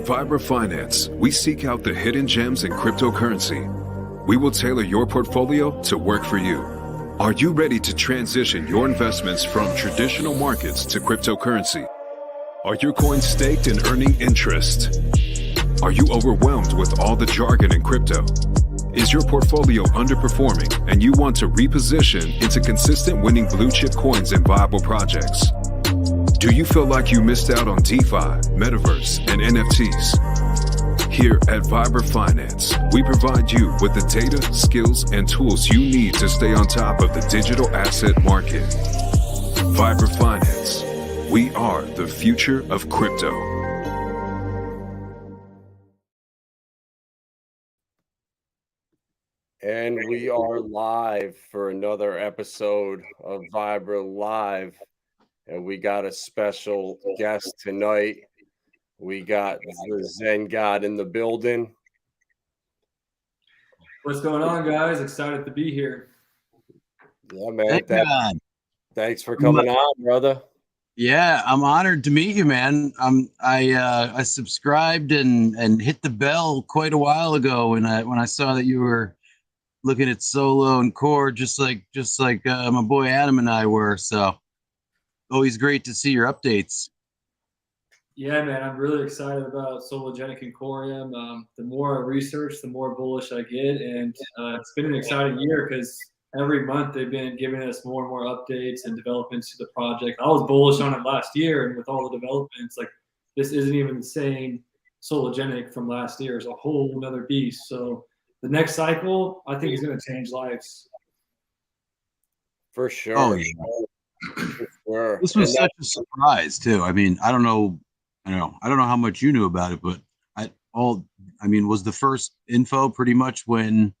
Vibra Finance, we seek out the hidden gems in cryptocurrency. We will tailor your portfolio to work for you. Are you ready to transition your investments from traditional markets to cryptocurrency? Are your coins staked and earning interest? Are you overwhelmed with all the jargon in crypto? Is your portfolio underperforming and you want to reposition into consistent winning blue chip coins and viable projects? Do you feel like you missed out on DeFi, Metaverse, and NFTs? Here at Vibra Finance, we provide you with the data, skills, and tools you need to stay on top of the digital asset market. Vibra Finance, we are the future of crypto. And we are live for another episode of Vibra Live. And we got a special guest tonight. We got the Zen God in the building. What's going on, guys? Excited to be here. Yeah, man. Thanks for coming on, brother. Yeah, I'm honored to meet you, man. I subscribed and hit the bell quite a while ago when I saw that you were looking at Solo and Core, just like my boy Adam and I were. So always great to see your updates. Yeah, man, I'm really excited about Sologenic and Coreum. The more I research, the more bullish I get, and it's been an exciting year because every month they've been giving us more and more updates and developments to the project. I was bullish on it last year, and with all the developments, like this isn't even the same Sologenic from last year. It's a whole another beast. So the next cycle, I think, is going to change lives. For sure. Oh, yeah. For sure. This was such a surprise too. I mean, I don't know how much you knew about it, but was the first info pretty much when,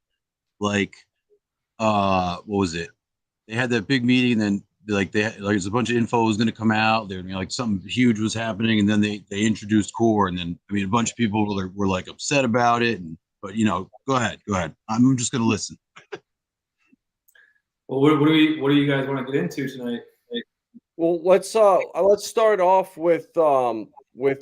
like, what was it? They had that big meeting, and then there's a bunch of info was going to come out there, like something huge was happening, and then they introduced Core, and then a bunch of people were like upset about it, but go ahead. I'm just going to listen. Well, what do you guys want to get into tonight? Well, let's start off with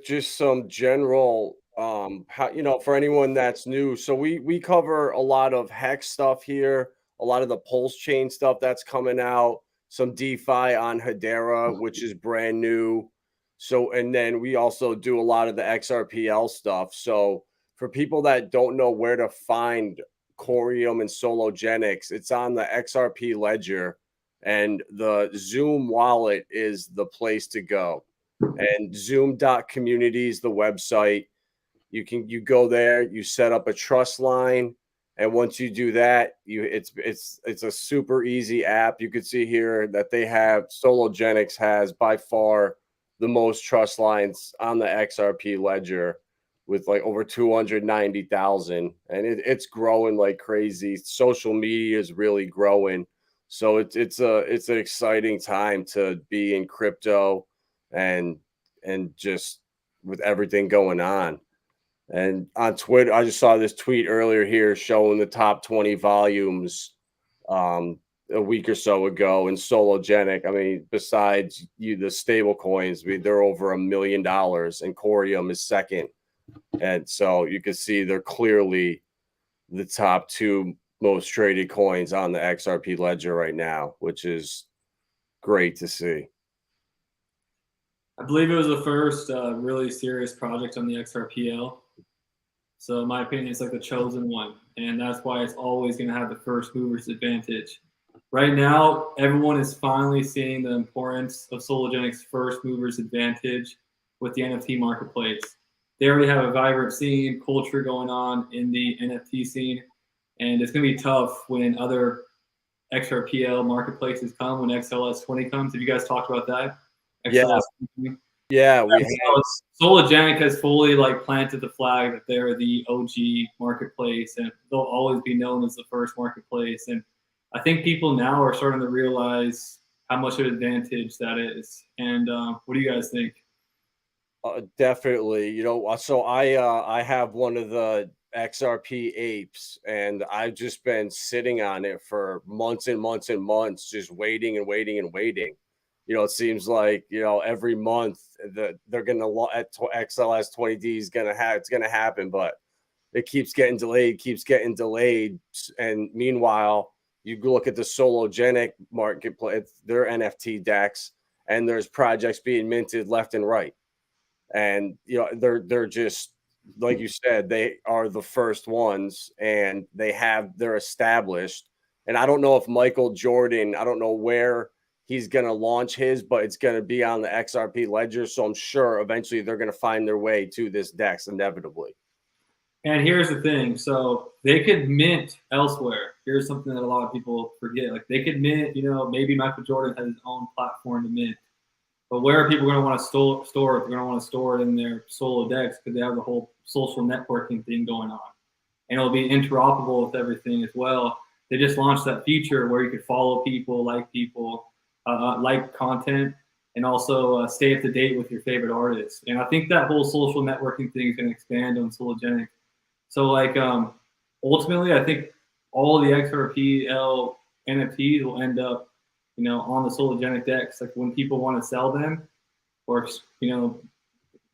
just some general how, for anyone that's new. So we cover a lot of Hex stuff here, a lot of the PulseChain stuff that's coming out, some DeFi on Hedera, which is brand new. So, and then we also do a lot of the XRPL stuff. So for people that don't know where to find Coreum and Sologenics, it's on the XRP ledger, and the Zoom wallet is the place to go. And zoom.community is the website. You go there, you set up a trust line, and once you do that, it's a super easy app. You can see here that they have Sologenics has by far the most trust lines on the XRP ledger, with like over 290,000, and it's growing like crazy. Social media is really growing, so it's an exciting time to be in crypto, and just with everything going on. And on Twitter, I just saw this tweet earlier here showing the top 20 volumes a week or so ago in Sologenic. Besides the stable coins, they're over $1 million, and Coreum is second. And so you can see they're clearly the top two most traded coins on the XRP ledger right now, which is great to see. I believe it was the first really serious project on the XRPL. So in my opinion, it's like the chosen one. And that's why it's always going to have the first mover's advantage. Right now, everyone is finally seeing the importance of Sologenic's first mover's advantage with the NFT marketplace. They already have a vibrant scene, culture going on in the NFT scene, and it's going to be tough when other XRPL marketplaces come, when XLS20 comes. Have you guys talked about that? XLS20? Yeah, we have. Sologenic has fully planted the flag that they're the OG marketplace, and they'll always be known as the first marketplace. And I think people now are starting to realize how much of an advantage that is. And what do you guys think? Definitely. So I have one of the XRP apes, and I've just been sitting on it for months and months and months, just waiting and waiting and waiting. it seems like, every month that they're going to at XLS 20D is going to have, it's going to happen, but it keeps getting delayed. And meanwhile, you look at the Sologenic marketplace, their NFT DEX, and there's projects being minted left and right. And, they're just, like you said, they are the first ones, and they're established. And I don't know if Michael Jordan, I don't know where he's going to launch his, but it's going to be on the XRP ledger. So I'm sure eventually they're going to find their way to this DEX inevitably. And here's the thing. So they could mint elsewhere. Here's something that a lot of people forget. Like they could mint, maybe Michael Jordan has his own platform to mint. But where are people going to want to store it? They're going to want to store it in their Solo DEX because they have the whole social networking thing going on. And it'll be interoperable with everything as well. They just launched that feature where you could follow people, like content, and also stay up to date with your favorite artists. And I think that whole social networking thing is going to expand on Sologenic. So ultimately, I think all of the XRPL NFTs will end up, on the Sologenic DEX. Like when people want to sell them, or,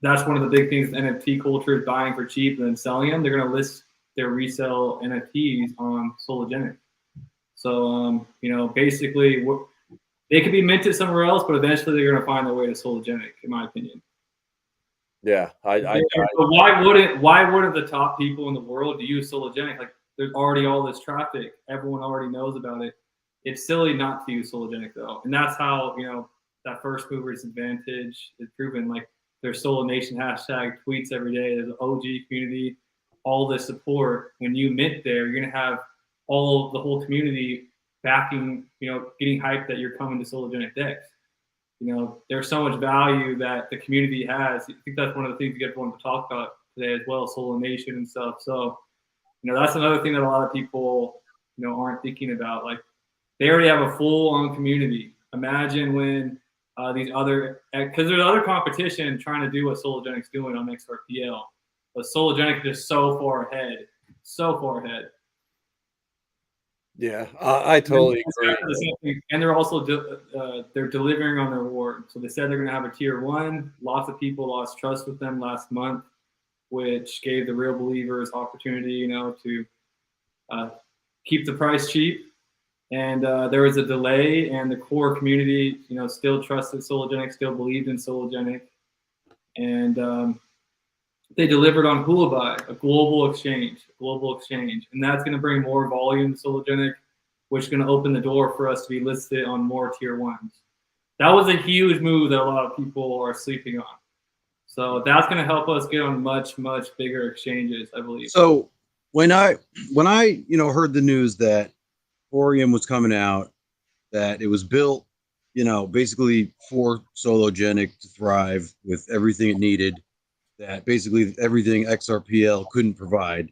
that's one of the big things NFT culture is buying for cheap and then selling them. They're going to list their resale NFTs on Sologenic. So, basically they could be minted somewhere else, but eventually they're going to find their way to Sologenic, in my opinion. Yeah. Why wouldn't the top people in the world use Sologenic? Like there's already all this traffic. Everyone already knows about it. It's silly not to use Sologenic though. And that's how, that first mover's advantage is proven. Like there's Solo Nation hashtag tweets every day. There's an OG community, all this support. When you mint there, you're going to have the whole community backing, getting hyped that you're coming to Sologenic DEX. There's so much value that the community has. I think that's one of the things you get everyone to talk about today as well, Solo Nation and stuff. So, that's another thing that a lot of people, aren't thinking about. Like they already have a full-on community. Imagine when these other, because there's other competition trying to do what Sologenic's doing on XRPL, but Sologenic is just so far ahead. Yeah, I totally agree. And they're also they're delivering on their word. So they said they're going to have a tier 1. Lots of people lost trust with them last month, which gave the real believers opportunity, to keep the price cheap. And there was a delay, and the core community, still trusted Sologenic, still believed in Sologenic, and they delivered on Huobi, a global exchange, and that's going to bring more volume to Sologenic, which is going to open the door for us to be listed on more tier 1s. That was a huge move that a lot of people are sleeping on. So that's going to help us get on much, much bigger exchanges, I believe. So when I heard the news that Coreum was coming out, that it was built, basically for Sologenic to thrive with everything it needed, that basically everything XRPL couldn't provide.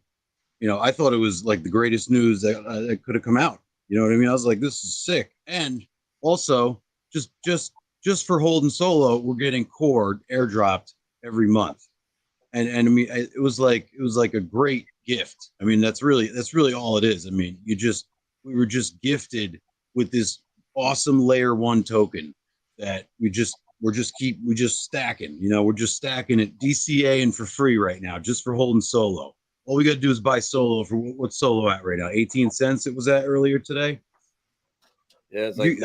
I thought it was like the greatest news that could have come out. You know what I mean? I was like, this is sick. And also, just for holding Solo, we're getting core airdropped every month. And I mean, it was like a great gift. I mean, that's really all it is. I mean, we were just gifted with this awesome layer 1 token that we're just stacking. We're just stacking it, DCA and for free right now, just for holding Solo. All we got to do is buy Solo for what's Solo at right now? 18 cents it was at earlier today. Yeah, it's like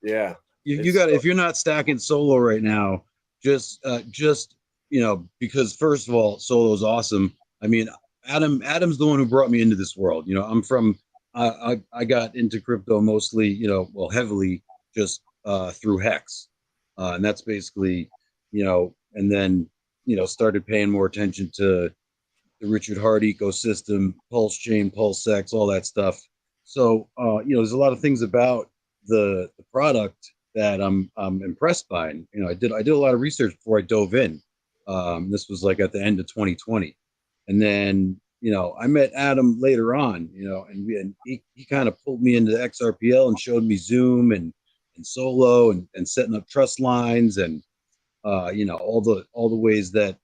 yeah. You got, if you're not stacking Solo right now, just because first of all, Solo is awesome. I mean, Adam's the one who brought me into this world. I'm from I got into crypto mostly, heavily just through Hex. And that's basically, and then, started paying more attention to the Richard Hart ecosystem, PulseChain, PulseX, all that stuff. So, there's a lot of things about the product that I'm impressed by. And, I did a lot of research before I dove in. This was like at the end of 2020. And then, I met Adam later on, and he kind of pulled me into XRPL and showed me Zoom and Solo and setting up trust lines and all the ways that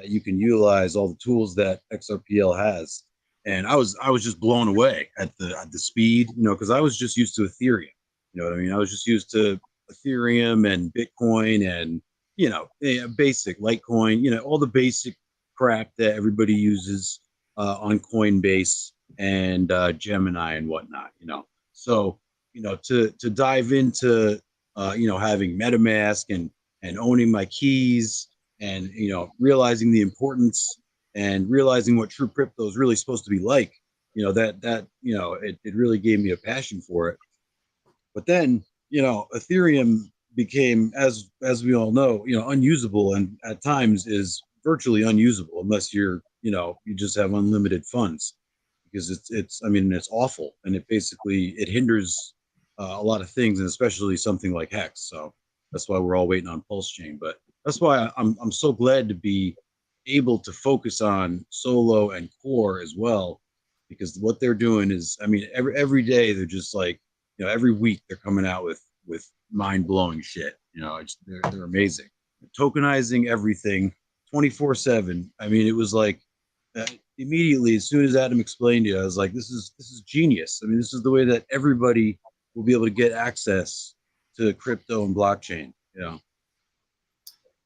you can utilize all the tools that XRPL has. And I was just blown away at the speed, because I was just used to Ethereum. You know what I mean? I was just used to Ethereum and Bitcoin and, basic Litecoin, all the basic crap that everybody uses on Coinbase and Gemini and whatnot, So, to dive into, having MetaMask and owning my keys and, realizing the importance and realizing what true crypto is really supposed to be like, it really gave me a passion for it. But then, Ethereum became, as we all know, unusable, and at times is virtually unusable unless you just have unlimited funds, because it's awful, and it hinders a lot of things, and especially something like Hex. So that's why we're all waiting on PulseChain. But that's why I'm so glad to be able to focus on Solo and Core as well, because what they're doing is, every day they're just like, every week they're coming out with mind-blowing shit. They're amazing. Tokenizing everything 24/7. It was like, immediately as soon as Adam explained it, I was like, this is genius. This is the way that everybody will be able to get access to crypto and blockchain.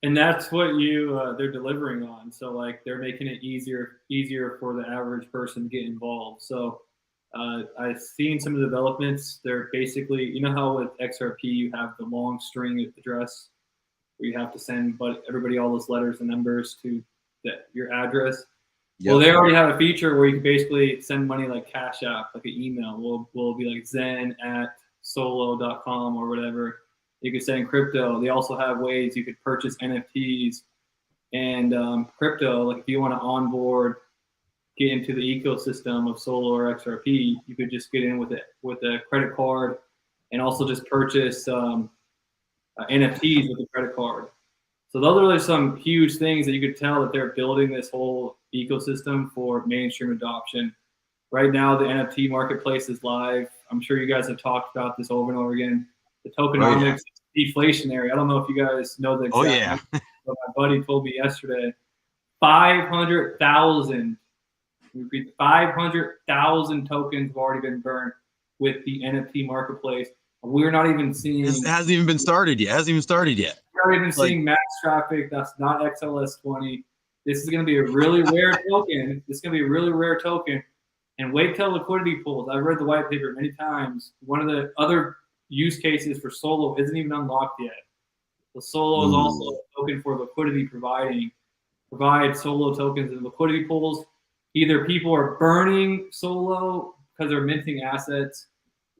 And that's what they're delivering on. So like they're making it easier for the average person to get involved. So I've seen some of the developments. They're basically, how with XRP you have the long string address where you have to send everybody all those letters and numbers to your address. Yep. Well, they already have a feature where you can basically send money like Cash App, like an email. Will be like zen@solo.com or whatever. You could send crypto. They also have ways you could purchase NFTs and crypto. Like if you want to onboard, get into the ecosystem of Solo or XRP, you could just get in with a credit card, and also just purchase NFTs with a credit card. So those are really some huge things that you could tell that they're building this whole ecosystem for mainstream adoption. Right now, the NFT marketplace is live. I'm sure you guys have talked about this over and over again. The tokenomics is deflationary. I don't know if you guys know the exact number, but my buddy told me yesterday, 500,000. Repeat, 500,000 tokens have already been burned with the NFT marketplace. We're not even seeing. It hasn't even started yet. We're not even seeing max traffic. That's not XLS20. This is going to be a really rare token. And wait till liquidity pools. I've read the white paper many times. One of the other use cases for Solo isn't even unlocked yet. The Solo is also a token for liquidity provide Solo tokens in liquidity pools. Either people are burning Solo because they're minting assets,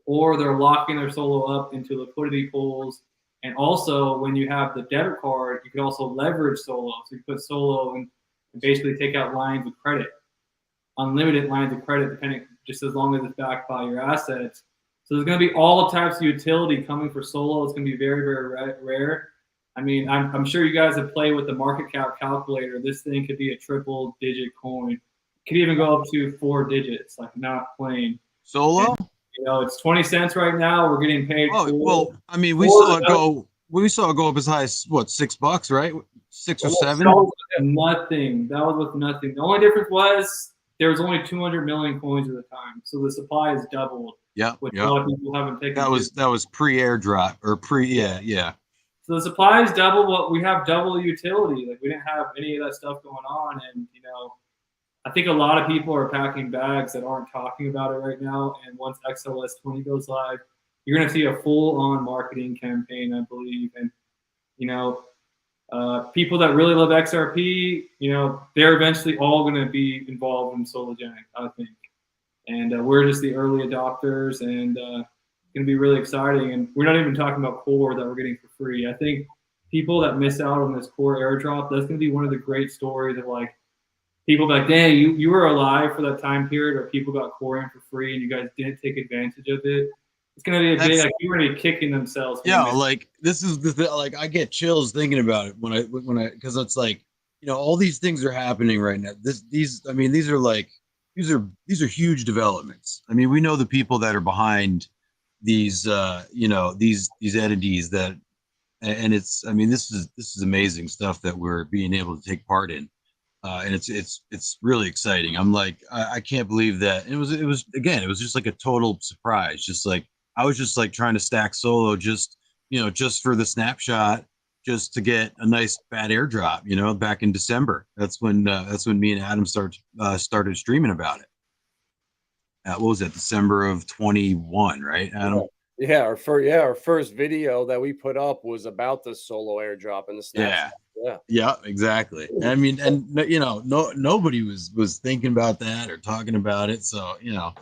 or they're locking their Solo up into liquidity pools. And also, when you have the debit card, you can also leverage Solo. So you put Solo and basically take out lines of credit, unlimited lines of credit, depending, just as long as it's backed by your assets. So there's going to be all types of utility coming for Solo. It's going to be very, very rare. I'm sure you guys have played with the market cap calculator. This thing could be a triple-digit coin. It could even go up to 4 digits, like not plain. Solo? And, it's 20 cents right now. We're getting paid. We saw it go. We saw it go up as high as what, $6, right? 6 or 7. That was nothing. That was with nothing. The only difference was there was only 200 million coins at the time, so the supply has doubled. Which a lot of people haven't taken. That was pre-airdrop or yeah. So the supply is double, but we have double the utility. Like we didn't have any of that stuff going on, and I think a lot of people are packing bags that aren't talking about it right now. And once XLS20 goes live, you're going to see a full-on marketing campaign, I believe. And people that really love XRP, they're eventually all going to be involved in Sologenic, I think. And we're just the early adopters, and going to be really exciting. And we're not even talking about Core that we're getting for free. I think people that miss out on this Core airdrop, that's going to be one of the great stories of like, people be like, dang, you were alive for that time period where people got Coreum for free and you guys didn't take advantage of it. It's going to be a day like you're going to be kicking themselves. Yeah, like this is like I get chills thinking about it when I because it's like, all these things are happening right now. These are huge developments. We know the people that are behind these these entities that, and it's this is amazing stuff that we're being able to take part in. And it's really exciting. I'm like, I can't believe that. It was just like a total surprise. Just like I was just like trying to stack Solo just just for the snapshot, just to get a nice fat airdrop, back in December. That's when me and Adam started streaming about it. What was that? December of 21, right, Adam? Yeah, our first video that we put up was about the solo airdrop and the snapshot. Yeah, exactly. I mean, and nobody was thinking about that or talking about it. So I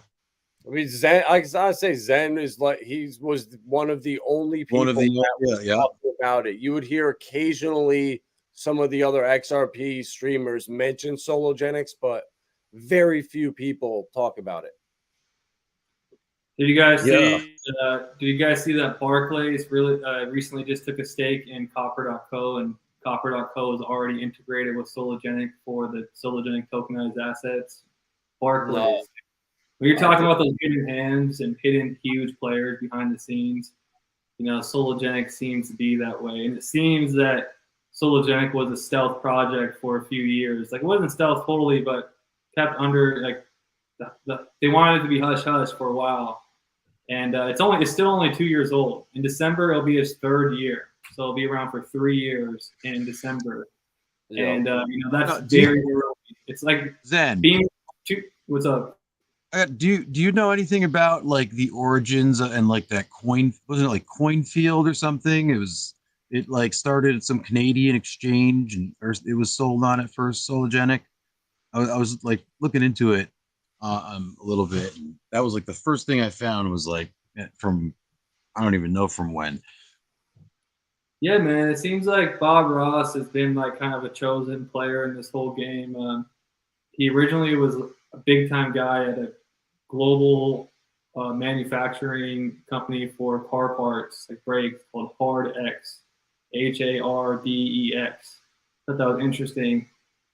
mean, Zen. I gotta say, Zen is like was one of the only people that was talking about it. You would hear occasionally some of the other XRP streamers mention Sologenics, but very few people talk about it. Did you guys see? Did you guys see that Barclays really recently just took a stake in Copper.co, and Copper.co is already integrated with Sologenic for the Sologenic tokenized assets? Barclays. No. When you're talking about those hidden hands and hidden huge players behind the scenes, Sologenic seems to be that way, and it seems that Sologenic was a stealth project for a few years. Like, it wasn't stealth totally, but kept under they wanted it to be hush hush for a while. And it's still only 2 years old. In December, it'll be his 3rd year, so it'll be around for 3 years in December. Yeah. And that's very early. It's like Zen. What's up? Do you know anything about like the origins and like that coin? Wasn't it like Coinfield or something? It like started at some Canadian exchange or it was sold on at first. Sologenic. I was like looking into it a little bit. And that was like the first thing I found was like from, I don't even know from when. Yeah, man, it seems like Bob Ross has been like kind of a chosen player in this whole game. He originally was a big time guy at a global manufacturing company for car parts, like brakes, called HardX, HARDEX. Thought that was interesting.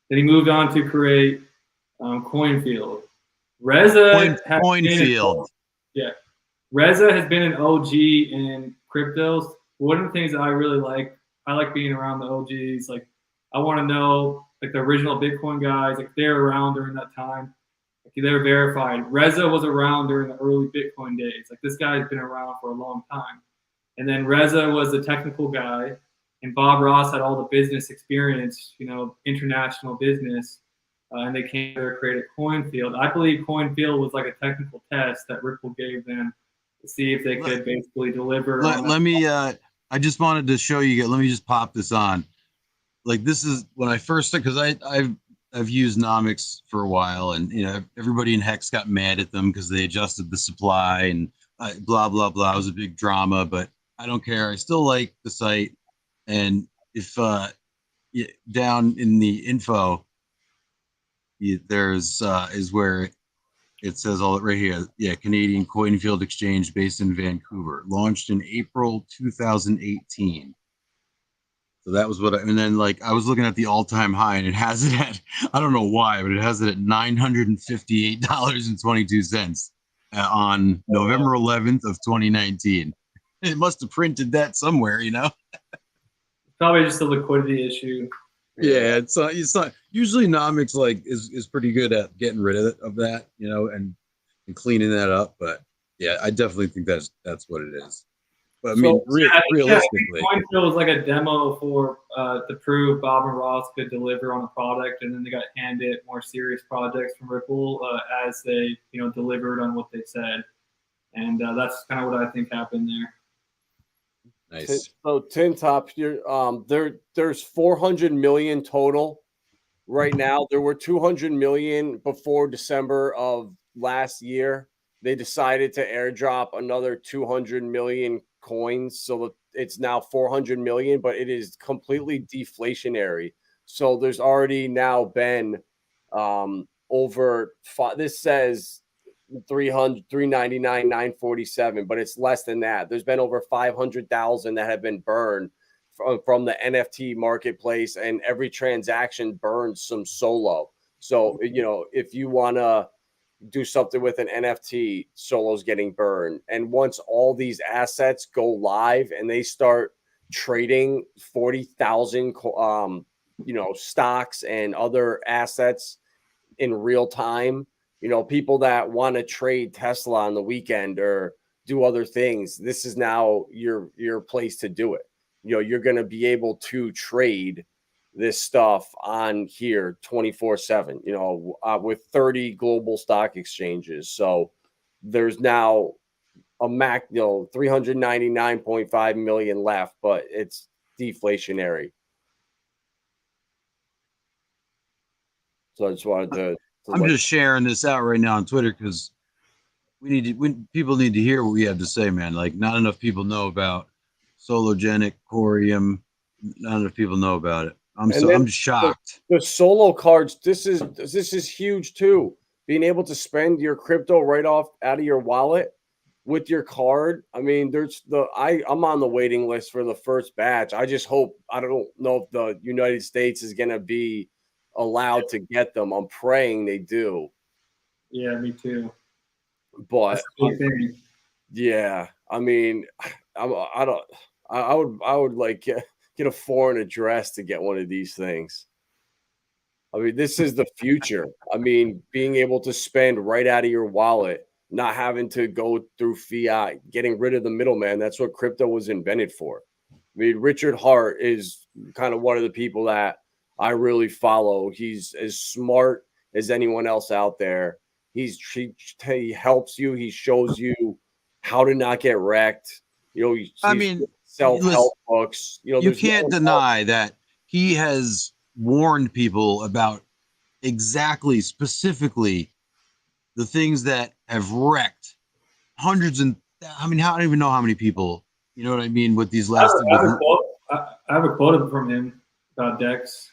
Then he moved on to create Coinfield. Coinfield. Yeah. Reza has been an OG in cryptos. One of the things that I really like, I like being around the OGs. Like, I want to know, like, the original Bitcoin guys, like, they're around during that time. Like, they're verified. Reza was around during the early Bitcoin days. Like, this guy's been around for a long time. And then Reza was the technical guy, and Bob Ross had all the business experience, international business. And they came together, created Coinfield. I believe Coinfield was like a technical test that Ripple gave them to see if they could basically deliver. Let me. I just wanted to show you. Let me just pop this on. Like, this is when I first, because I've used Nomics for a while, and everybody in Hex got mad at them because they adjusted the supply and blah blah blah. It was a big drama, but I don't care. I still like the site, and if down in the info. There's is where it says all right here. Yeah, Canadian Coinfield Exchange based in Vancouver, launched in April 2018. So that was and then like I was looking at the all-time high, and it has it at, I don't know why, but it has it at $958.22 on November 11th of 2019. It must have printed that somewhere, Probably just a liquidity issue. Yeah, it's not usually Nomics like is pretty good at getting rid of that, and cleaning that up. But yeah, I definitely think that's what it is. But I mean, realistically, Coinfield was like a demo for to prove Bob and Ross could deliver on a product, and then they got handed more serious projects from Ripple as they delivered on what they said, and that's kind of what I think happened there. Nice. So Tin Top, there's 400 million total right now. There were 200 million before December of last year. They decided to airdrop another 200 million coins, so it's now 400 million, but it is completely deflationary. So there's already now been over this says 300, 399, 947, but it's less than that. There's been over 500,000 that have been burned from the NFT marketplace, and every transaction burns some solo. So, if you want to do something with an NFT, solo's getting burned. And once all these assets go live and they start trading 40,000, stocks and other assets in real time, people that want to trade Tesla on the weekend or, do other things, this is now your place to do it. You're going to be able to trade this stuff on here 24/7, with 30 global stock exchanges. So there's now a 399.5 million left, but it's deflationary. So I just wanted to I'm just sharing this out right now on Twitter because people need to hear what we have to say, man. Like, not enough people know about Sologenic, Coreum. Not enough people know about it. I'm shocked. The solo cards, this is huge too. Being able to spend your crypto right off out of your wallet with your card. I mean, I'm on the waiting list for the first batch. I just hope, I don't know if the United States is going to be allowed to get them. I'm praying they do. Yeah, me too. But yeah, I mean, I would like get a foreign address to get one of these things. I mean, this is the future. I mean, being able to spend right out of your wallet, not having to go through fiat, getting rid of the middleman. That's what crypto was invented for. I mean, Richard Hart is kind of one of the people that I really follow. He's as smart as anyone else out there. He helps you. He shows you how to not get wrecked. I mean, self-help books. You can't deny that he has warned people about specifically the things that have wrecked hundreds and I don't even know how many people. You know what I mean with these last. I have a quote from him about DEX.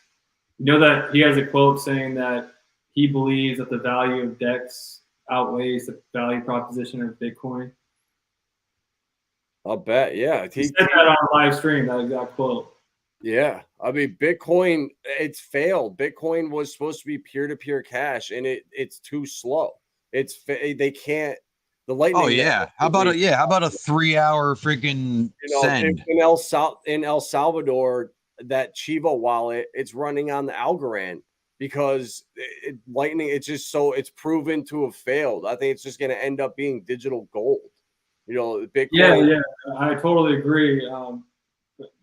You know that he has a quote saying that he believes that the value of DEX outweighs the value proposition of Bitcoin. I'll bet, yeah. He said that on a live stream, that exact quote. Yeah. I mean, Bitcoin, it's failed. Bitcoin was supposed to be peer-to-peer cash, and it's too slow. They can't. The lightning. Oh yeah. How about a 3-hour freaking send? In El Salvador, that Chivo wallet, it's running on the Algorand because lightning. It's proven to have failed. I think it's just going to end up being digital gold. Bitcoin. Yeah, I totally agree.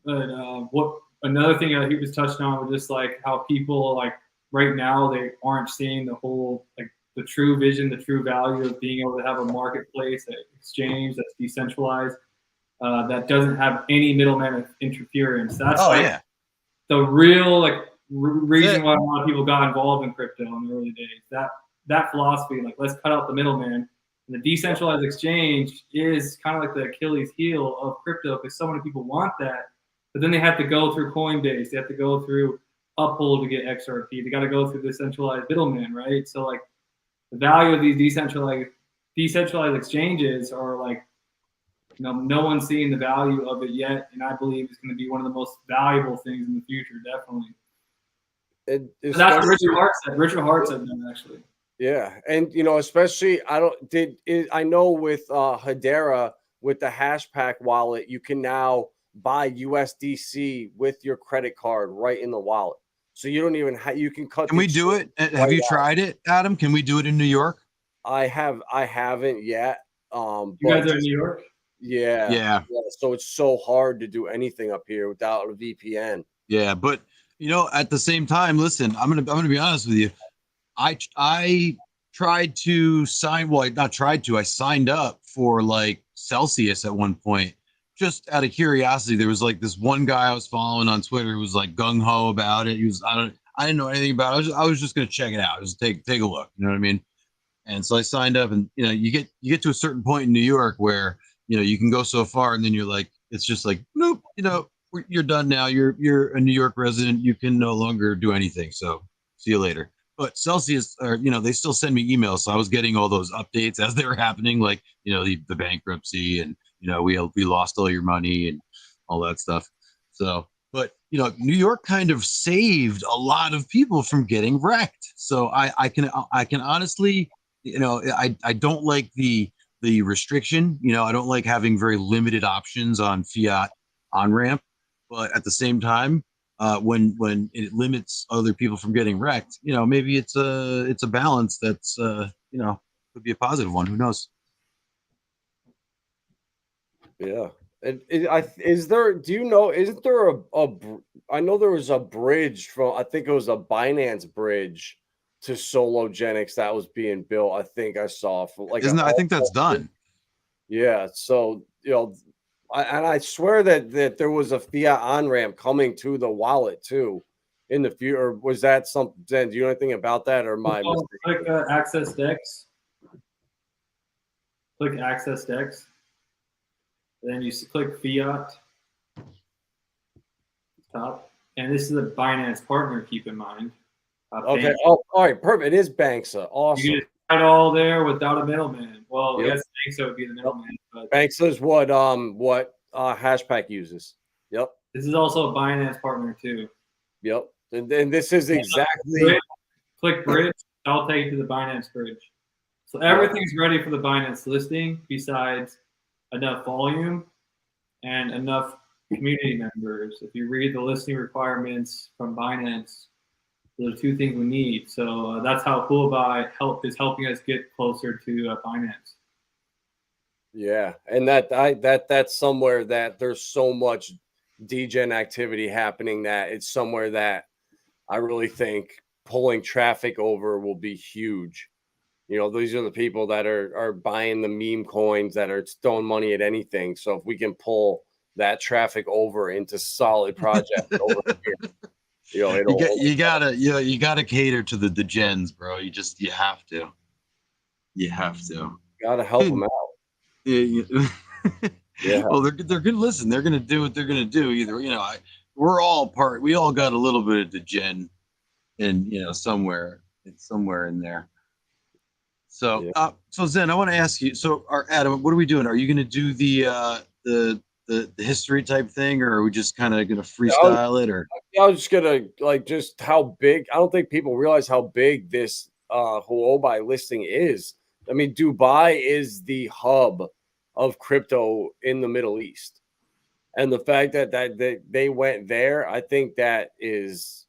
What another thing that he was touching on was just like how people like right now they aren't seeing the whole like the true vision, the true value of being able to have a marketplace, an exchange that's decentralized, that doesn't have any middleman interference. That's the real reason why a lot of people got involved in crypto in the early days. That philosophy, like let's cut out the middleman. And the decentralized exchange is kind of like the Achilles heel of crypto because so many people want that, but then they have to go through Coinbase, they have to go through Uphold to get XRP, they got to go through the centralized middleman, right? So like the value of these decentralized exchanges are like, no one's seeing the value of it yet, and I believe it's going to be one of the most valuable things in the future, definitely. That's what Richard Hart said. Richard Hart said that actually. Yeah, and especially I know with Hedera with the Hashpack wallet, you can now buy USDC with your credit card right in the wallet. So you don't even you can cut. Can we do it? Have you tried it, Adam? Can we do it in New York? I haven't yet. You guys are in New York? Yeah. So it's so hard to do anything up here without a VPN. Yeah, but at the same time, listen, I'm gonna be honest with you. I tried to sign. Well, not tried to. I signed up for like Celsius at one point, just out of curiosity. There was like this one guy I was following on Twitter who was like gung ho about it. I didn't know anything about it. I was just gonna check it out, just take a look. You know what I mean? And so I signed up, and you get to a certain point in New York where you can go so far, and then you're like, it's just like, nope, you're done now. You're a New York resident. You can no longer do anything. So see you later. But Celsius, they still send me emails, so I was getting all those updates as they were happening, like the bankruptcy, and we lost all your money and all that stuff. So, but New York kind of saved a lot of people from getting wrecked. So I can honestly, I don't like the restriction. I don't like having very limited options on fiat on ramp, but at the same time, when it limits other people from getting wrecked, maybe it's a balance that's could be a positive one. Who knows? Yeah. Is there, do you know, isn't there I know there was a bridge from, I think it was a Binance bridge to Sologenics that was being built. I think I saw for like Isn't that, I think that's done. yeah. So, I swear that there was a fiat on ramp coming to the wallet too in the future. Or was that something? Zen, do you know anything about that, or my mistake? Click access DEX. Click access DEX. Then you click fiat top, and this is a Binance partner. Keep in mind. Okay. Bank. Oh, all right. Perfect. It is Banksa. Awesome. You can just buy it all there without a middleman. Well, Yep. I guess Banksa would be the middleman, but Banksa is what Hashpack uses. Yep. this is also a Binance partner too. Yep. And this is exactly click bridge. I'll take you to the Binance bridge. So everything's ready for the Binance listing besides enough volume and enough community members. If you read the listing requirements from Binance, those are two things we need. So that's how Huobi is helping us get closer to Binance. yeah, and that's somewhere that there's so much degen activity happening that it's somewhere that I really think pulling traffic over will be huge. These are the people that are buying the meme coins, that are throwing money at anything. So if we can pull that traffic over into solid projects over here, you gotta cater to the gens, bro. You have to. You have to. Gotta help them out. Yeah. Yeah. Well, they're gonna listen. They're gonna do what they're gonna do. Either we all got a little bit of degen, and somewhere in there. So, so Zen, I want to ask you. So, Adam, what are we doing? Are you going to do the history type thing, or are we just kind of going to freestyle it? Or I was just gonna just how big. I don't think people realize how big this Huobi listing is. I mean, Dubai is the hub of crypto in the Middle East, and the fact that they went there, I think that is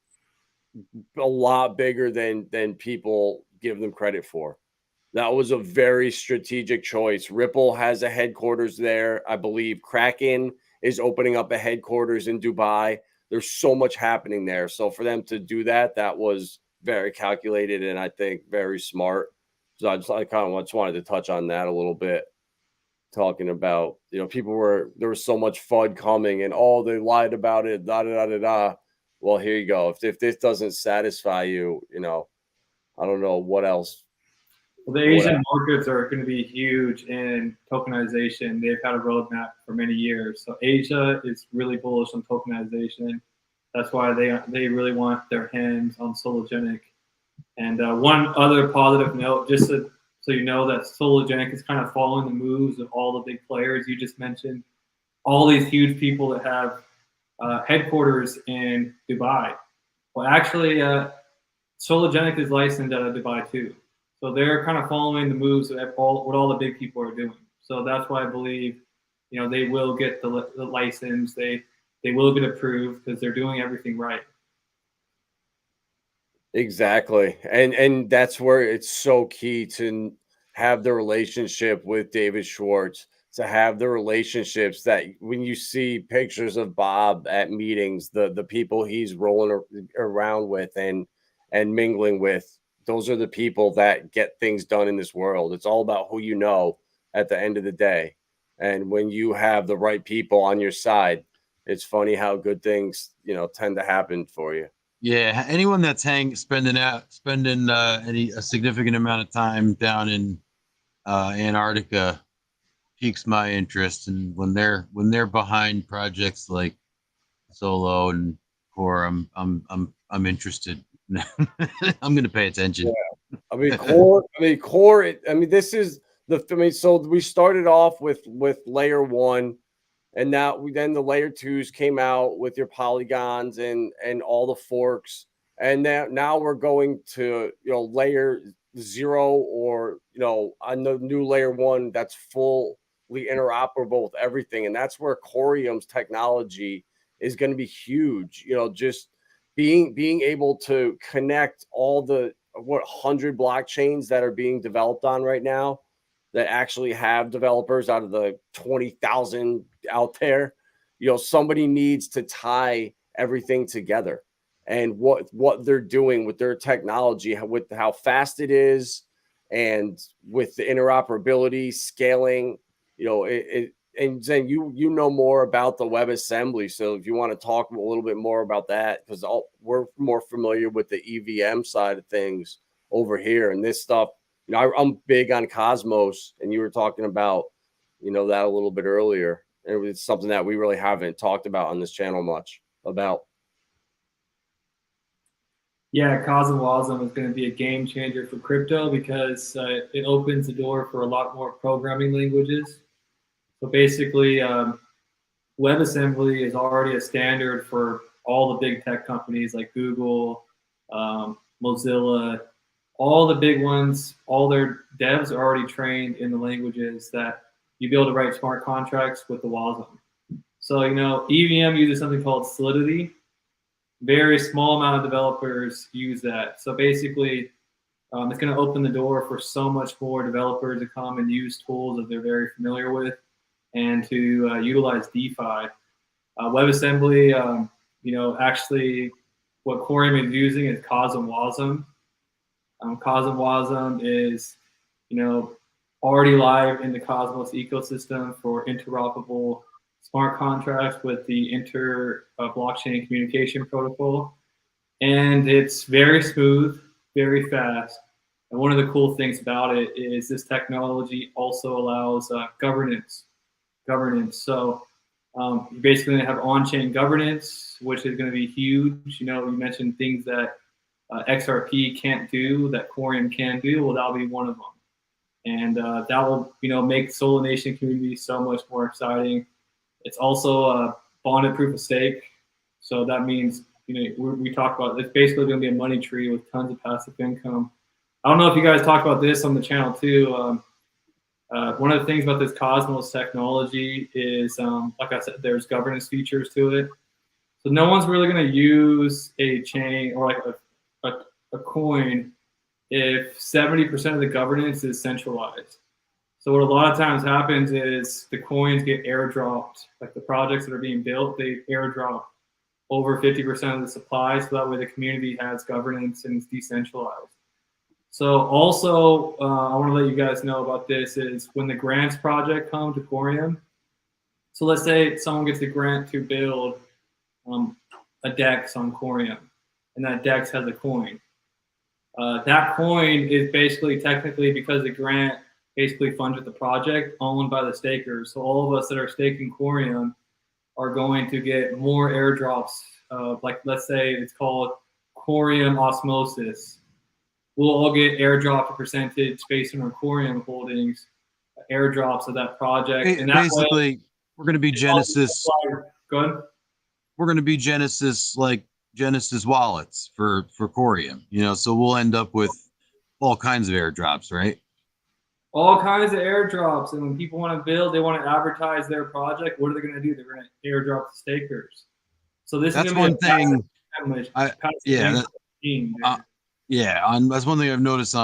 a lot bigger than people give them credit for. That was a very strategic choice. Ripple has a headquarters there. I believe Kraken is opening up a headquarters in Dubai. There's so much happening there. So for them to do that, that was very calculated and I think very smart. So I kind of just wanted to touch on that a little bit, talking about, there was so much FUD coming and they lied about it, da da da da da. Well, here you go. If this doesn't satisfy you, I don't know what else. Well, the Asian markets are going to be huge in tokenization. They've had a roadmap for many years. So Asia is really bullish on tokenization. That's why they really want their hands on Sologenic. And one other positive note, just so you know, that Sologenic is kind of following the moves of all the big players you just mentioned. All these huge people that have headquarters in Dubai. Well, actually, Sologenic is licensed out of Dubai too. So they're kind of following the moves of what all the big people are doing. So that's why I believe, they will get the license. They will get approved because they're doing everything right. Exactly. And that's where it's so key to have the relationship with David Schwartz, to have the relationships that when you see pictures of Bob at meetings, the people he's rolling around with and mingling with, those are the people that get things done in this world. It's all about who you know at the end of the day. And when you have the right people on your side, it's funny how good things, tend to happen for you. Yeah, anyone that's spending a significant amount of time down in Antarctica piques my interest, and when they're behind projects like Solo and Coreum, I'm interested. I'm going to pay attention. Yeah. I mean, core. This is so we started off with layer 1, and then the layer 2s came out with your polygons and all the forks, and now we're going to layer 0, or on the new layer 1 that's fully interoperable with everything, and that's where Coreum's technology is going to be huge. Just being able to connect all the 100 blockchains that are being developed on right now, that actually have developers out of the 20,000 out there. Somebody needs to tie everything together, and what they're doing with their technology, with how fast it is, and with the interoperability, scaling. And Zen, you know more about the WebAssembly, so if you want to talk a little bit more about that, because we're more familiar with the EVM side of things over here, and this stuff. I'm big on Cosmos, and you were talking about that a little bit earlier. It was something that we really haven't talked about on this channel much about. Yeah, CosmWasm is going to be a game changer for crypto because it opens the door for a lot more programming languages. So basically, WebAssembly is already a standard for all the big tech companies like Google, Mozilla, all the big ones. All their devs are already trained in the languages that you be able to write smart contracts with the WASM. So, EVM uses something called Solidity. Very small amount of developers use that. So basically, it's going to open the door for so much more developers to come and use tools that they're very familiar with and to utilize DeFi. WebAssembly, actually what Coreum is using is CosmWasm. CosmWasm is, already live in the Cosmos ecosystem for interoperable smart contracts with the blockchain communication protocol. And it's very smooth, very fast. And one of the cool things about it is this technology also allows governance. So you're basically going to have on-chain governance, which is going to be huge. You mentioned things that XRP can't do, that Coreum can do. Well, that'll be one of them. And that will, make the Solo Nation community so much more exciting. It's also a bonded proof of stake. So that means, we talk about, it's basically going to be a money tree with tons of passive income. I don't know if you guys talk about this on the channel too. One of the things about this Cosmos technology is, like I said, there's governance features to it. So no one's really going to use a chain or like a coin if 70% of the governance is centralized. So what a lot of times happens is the coins get airdropped. Like the projects that are being built, they airdrop over 50% of the supply, so that way the community has governance and it's decentralized. So also, I want to let you guys know about this is when the grants project come to Coreum. So let's say someone gets a grant to build a DEX on Coreum, and that DEX has a coin. That coin is basically technically, because the grant basically funded the project, owned by the stakers. So all of us that are staking Coreum are going to get more airdrops. Like let's say it's called Coreum Osmosis. We'll all get airdropped a percentage based on our Coreum holdings, airdrops of that project. And that basically, way, we're going to be Genesis. Go ahead. We're going to be Genesis, like Genesis wallets for Coreum. So we'll end up with all kinds of airdrops, right? All kinds of airdrops. And when people want to build, they want to advertise their project. What are they going to do? They're going to airdrop the stakers. So this that's is one thing. That's one thing I've noticed.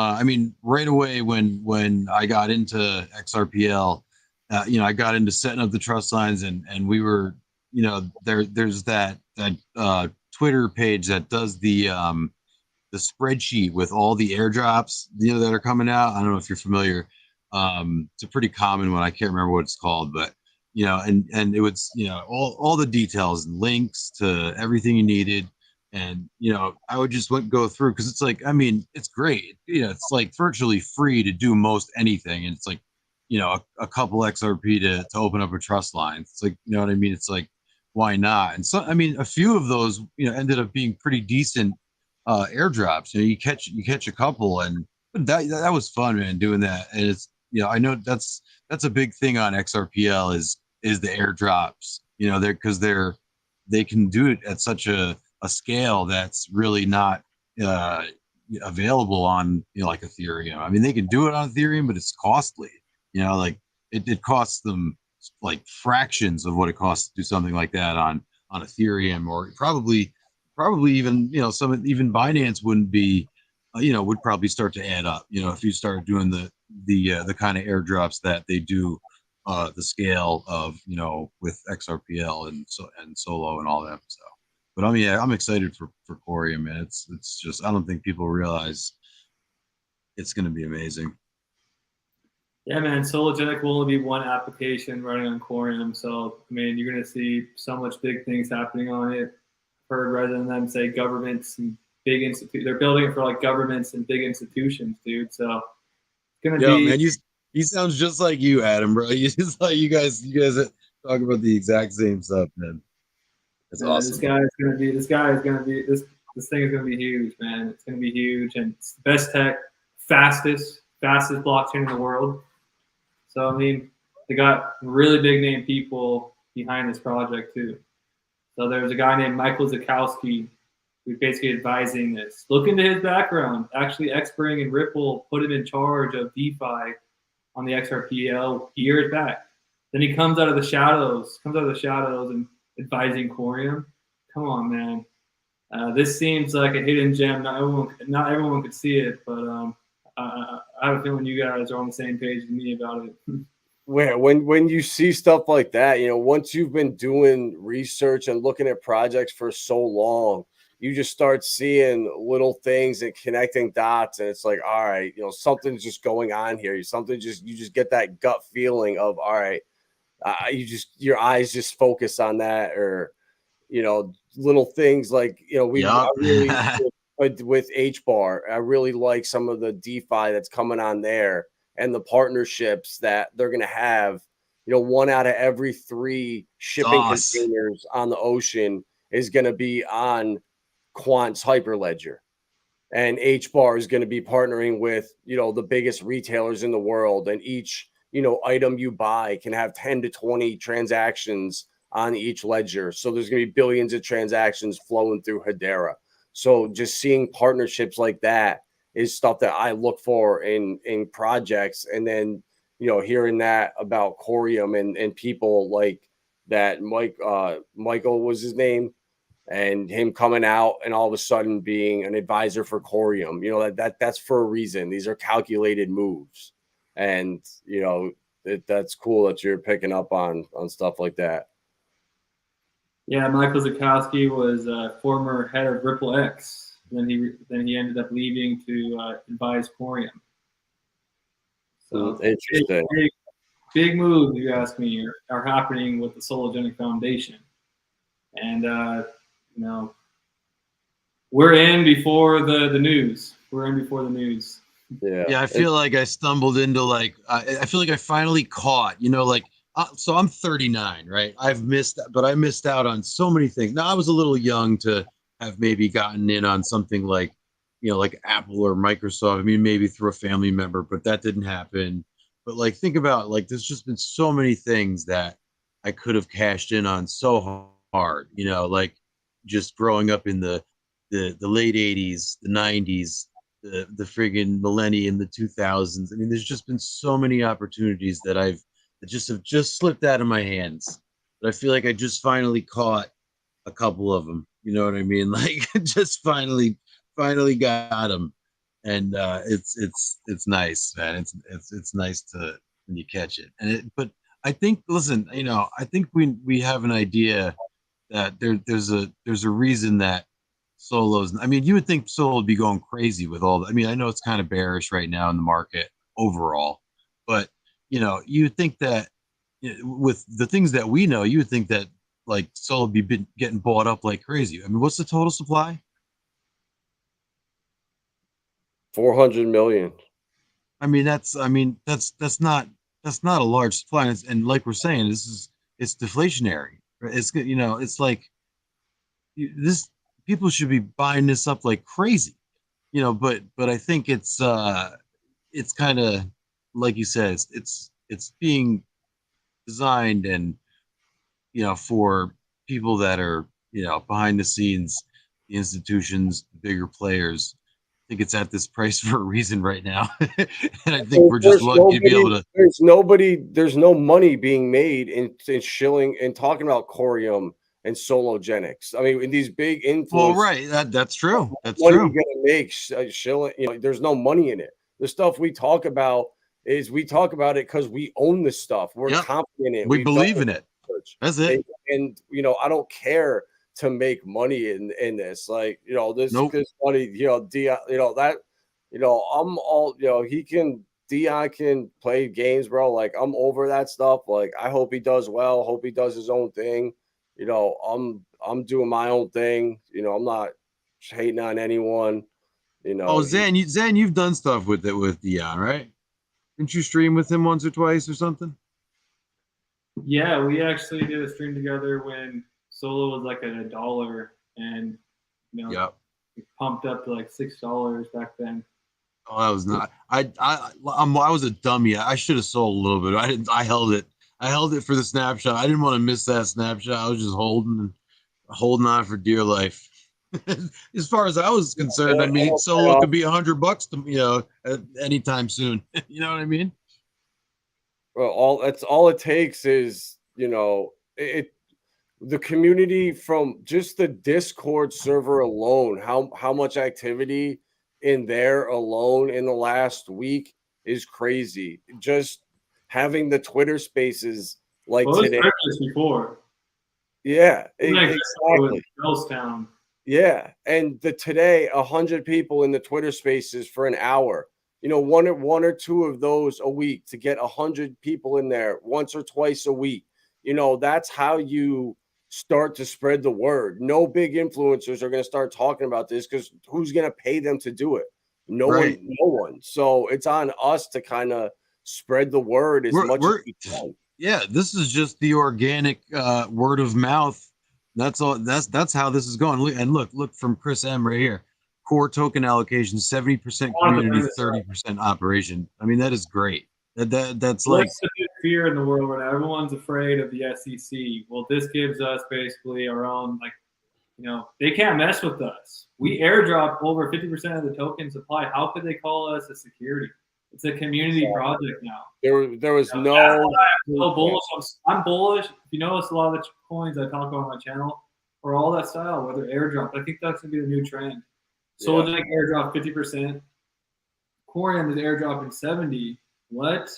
Right away when I got into XRPL, I got into setting up the trust lines, and we were, there's that Twitter page that does the spreadsheet with all the airdrops, that are coming out. I don't know if you're familiar. It's a pretty common one. I can't remember what it's called, but and it was, all the details and links to everything you needed. And, I would just go through, because it's like, it's great. It's like virtually free to do most anything. And it's like, a couple XRP to open up a trust line. It's like, you know what I mean? It's like, why not? And so, a few of those, ended up being pretty decent airdrops. You catch a couple, and that was fun, man, doing that. And it's, I know that's a big thing on XRPL is the airdrops, because they can do it at such a scale that's really not available on like Ethereum. They can do it on Ethereum, but it's costly. Like it costs them like fractions of what it costs to do something like that on Ethereum, or probably even even Binance wouldn't be would probably start to add up. If you start doing the kind of airdrops that they do, the scale of with XRPL and Solo and all that stuff. But I'm excited for Coreum, man. It's just I don't think people realize it's going to be amazing. Yeah, man. Sologenic will only be one application running on Coreum, so I mean you're going to see so much big things happening on it. Heard rather than them say governments and big institutions, they're building it for like governments and big institutions, dude. So it's going to be. Man, he sounds just like you, Adam, bro. He's just like you guys talk about the exact same stuff, man. That's awesome. This guy is going to be this thing is going to be huge, man. It's going to be huge, and it's the best tech, fastest blockchain in the world. So I mean, they got really big name people behind this project too. So there's a guy named Michael Zakowski who's basically advising this. Look into his background. Actually, Xpring and Ripple put him in charge of DeFi on the XRPL years back. Then he comes out of the shadows and advising Coreum. Come on, man. This seems like a hidden gem. Not everyone could see it, but I have a feeling you guys are on the same page as me about it. When you see stuff like that, once you've been doing research and looking at projects for so long, you just start seeing little things and connecting dots, and it's like, all right, something's just going on here. You just get that gut feeling of, all right, your eyes just focus on that, or little things like with HBAR, I really like some of the DeFi that's coming on there and the partnerships that they're going to have. 1 out of every 3 shipping containers on the ocean is going to be on Quant's Hyperledger, and HBAR is going to be partnering with the biggest retailers in the world, and each item you buy can have 10 to 20 transactions on each ledger. So there's going to be billions of transactions flowing through Hedera. So just seeing partnerships like that is stuff that I look for in projects. And then, hearing that about Coreum and people like that, Michael was his name, and him coming out and all of a sudden being an advisor for Coreum, that's for a reason. These are calculated moves. And, that's cool that you're picking up on stuff like that. Yeah, Michael Zakowski was former head of Ripple X. Then he ended up leaving to advise Coreum. So interesting. Big moves, you ask me, are happening with the Sologenic Foundation, and we're in before the news. We're in before the news. Yeah, I feel like I stumbled into I feel like I finally caught, so I'm 39, right? I missed out on so many things. Now I was a little young to have maybe gotten in on something like Apple or Microsoft. I mean, maybe through a family member, but that didn't happen. But think about there's just been so many things that I could have cashed in on so hard, just growing up in the late 80s, the 90s, the friggin' millennium, the 2000s. I mean, there's just been so many opportunities that have just slipped out of my hands. But I feel like I just finally caught a couple of them. You know what I mean? Just finally got them, and it's nice, man. It's nice when you catch it. But I think, listen, I think we have an idea that there's a reason that Solo's. I mean, you would think Solo would be going crazy with all. I mean, I know it's kind of bearish right now in the market overall, but you would think that with the things that we know, you would think that Solo would be getting bought up like crazy. I mean, what's the total supply? 400 million. I mean, that's not a large supply, and like we're saying, it's deflationary. It's it's like this. People should be buying this up like crazy, but I think it's kind of like you said, it's being designed and for people that are behind the scenes, the institutions, the bigger players. I think it's at this price for a reason right now, and I think we're just lucky to be able to. There's no money being made in shilling and talking about Coreum and Sologenics. I mean, in these big Well, influencers, right. That's true. That's what are true. you gonna make shilling? You know, there's no money in it. The stuff we talk about we talk about it because we own the stuff. We're Yep. confident in it. We We've done believe in it. research. That's it. And you know, I don't care to make money in this. Like, you know, this money, you know, Di, you know, that, you know, I'm all, you know, Di can play games, bro. Like, I'm over that stuff. Like, I hope he does well. Hope he does his own thing. You know, I'm doing my own thing. You know, I'm not hating on anyone. You know, Oh, Zen, you've done stuff with Dion, right? Didn't you stream with him once or twice or something? Yeah, we actually did a stream together when Solo was like at $1, and you know, Yep. it pumped up to like $6 back then. Oh, that was not. I was a dummy. I should have sold a little bit. I didn't. I held it. I held it for the snapshot. I didn't want to miss that snapshot. I was just holding on for dear life. As far as I was concerned, I mean, Solo could be $100 to, you know, at anytime soon. You know what I mean? Well, all it takes is, you know, the community from just the Discord server alone, how much activity in there alone in the last week is crazy. Just having the Twitter spaces like today. Before. Yeah, exactly. Ghostown. Yeah, and today 100 people in the Twitter spaces for an hour. You know, one or two of those a week to get 100 people in there once or twice a week. You know, that's how you start to spread the word. No big influencers are going to start talking about this because who's going to pay them to do it? No one. So it's on us to kind of spread the word as much as we can. Yeah, this is just the organic word of mouth. That's all. That's how this is going. And look from Chris M right here. Core token allocation, 70% community, 30% operation. I mean, that is great. That's like fear in the world right now. Everyone's afraid of the SEC. Well, this gives us basically our own, like, you know, they can't mess with us. We airdrop over 50% of the token supply. How could they call us a security? It's a community project now. There was I'm bullish. I'm bullish. If you notice, a lot of the coins I talk about on my channel are all that style, whether airdrop. I think that's gonna be the new trend. Sologenic airdrop 50%. Coreum is airdropping 70%. What?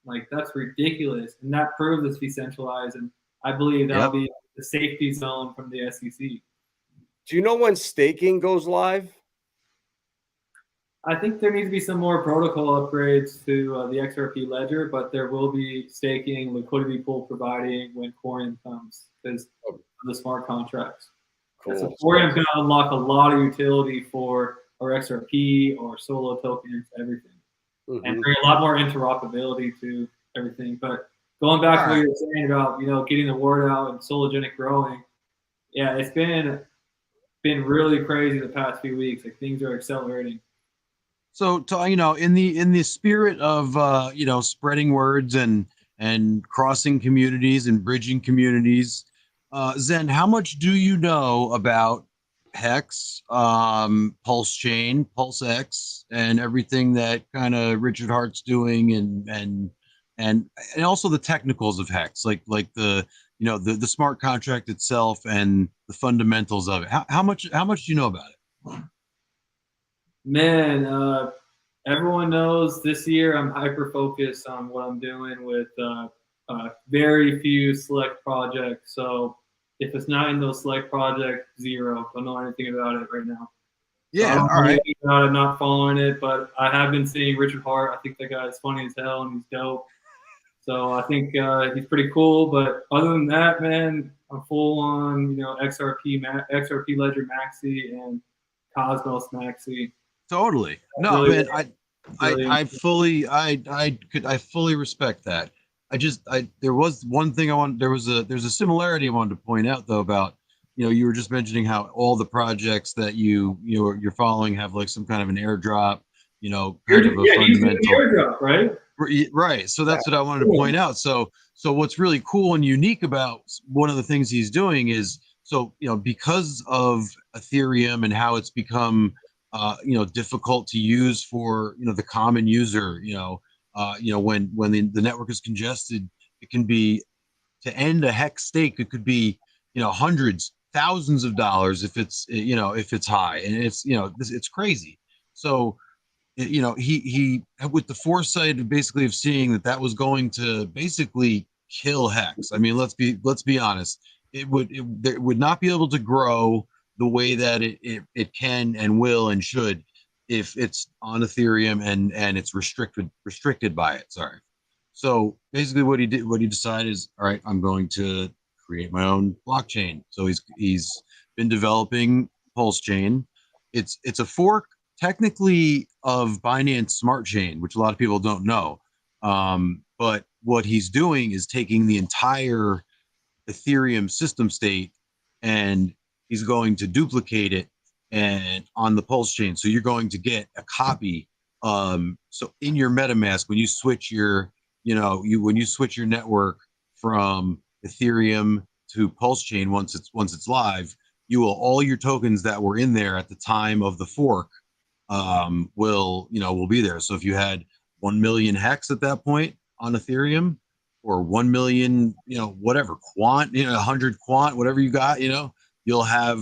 Like, that's ridiculous. And that proves it's decentralized. And I believe that'll be the safety zone from the SEC. Do you know when staking goes live? I think there needs to be some more protocol upgrades to the XRP ledger, but there will be staking, liquidity pool providing when Coreum comes because of the smart contracts. Cool. So Coreum is going to unlock a lot of utility for our XRP or Solo tokens, everything, and bring a lot more interoperability to everything. But going back to what you were saying about, you know, getting the word out and Sologenic growing, yeah, it's been really crazy the past few weeks. Like, things are accelerating. So, you know, in the spirit of you know, spreading words and crossing communities and bridging communities, Zen, how much do you know about Hex, PulseChain, PulseX, and everything that kind of Richard Hart's doing, and also the technicals of Hex, like the, you know, the smart contract itself and the fundamentals of it? How much do you know about it? Man, everyone knows this year I'm hyper focused on what I'm doing with very few select projects. So if it's not in those select projects, zero. Don't know anything about it right now. Yeah, so all right. I'm not following it, but I have been seeing Richard Hart. I think that guy is funny as hell and he's dope. So I think he's pretty cool. But other than that, man, I'm full on, you know, XRP Ledger Maxi and Cosmos Maxi. Totally. No, really, man, I fully respect that. There was one thing there's a similarity I wanted to point out though about, you know, you were just mentioning how all the projects that you're following have like some kind of an airdrop, you know, kind of a fundamental airdrop, right? Right. So that's what I wanted to point out. So what's really cool and unique about one of the things he's doing is, so, you know, because of Ethereum and how it's become you know, difficult to use for, you know, the common user, you know, when the network is congested, it can be, to end a hex stake, it could be hundreds, thousands of dollars if it's if it's high, and it's it's crazy. So he with the foresight of basically of seeing that that was going to basically kill Hex. I mean, let's be honest. It would not be able to grow the way that it can and will and should if it's on Ethereum and it's restricted by it. Sorry. So basically, what he decided is, all right, I'm going to create my own blockchain. So he's been developing PulseChain. It's a fork technically of Binance Smart Chain, which a lot of people don't know. But what he's doing is taking the entire Ethereum system state and he's going to duplicate it and on the Pulse chain. So you're going to get a copy. So in your MetaMask, when you switch your, when you switch your network from Ethereum to Pulse chain, once it's live, all your tokens that were in there at the time of the fork will be there. So if you had 1 million hex at that point on Ethereum, or 1 million, whatever quant, 100 quant, whatever you got, you'll have.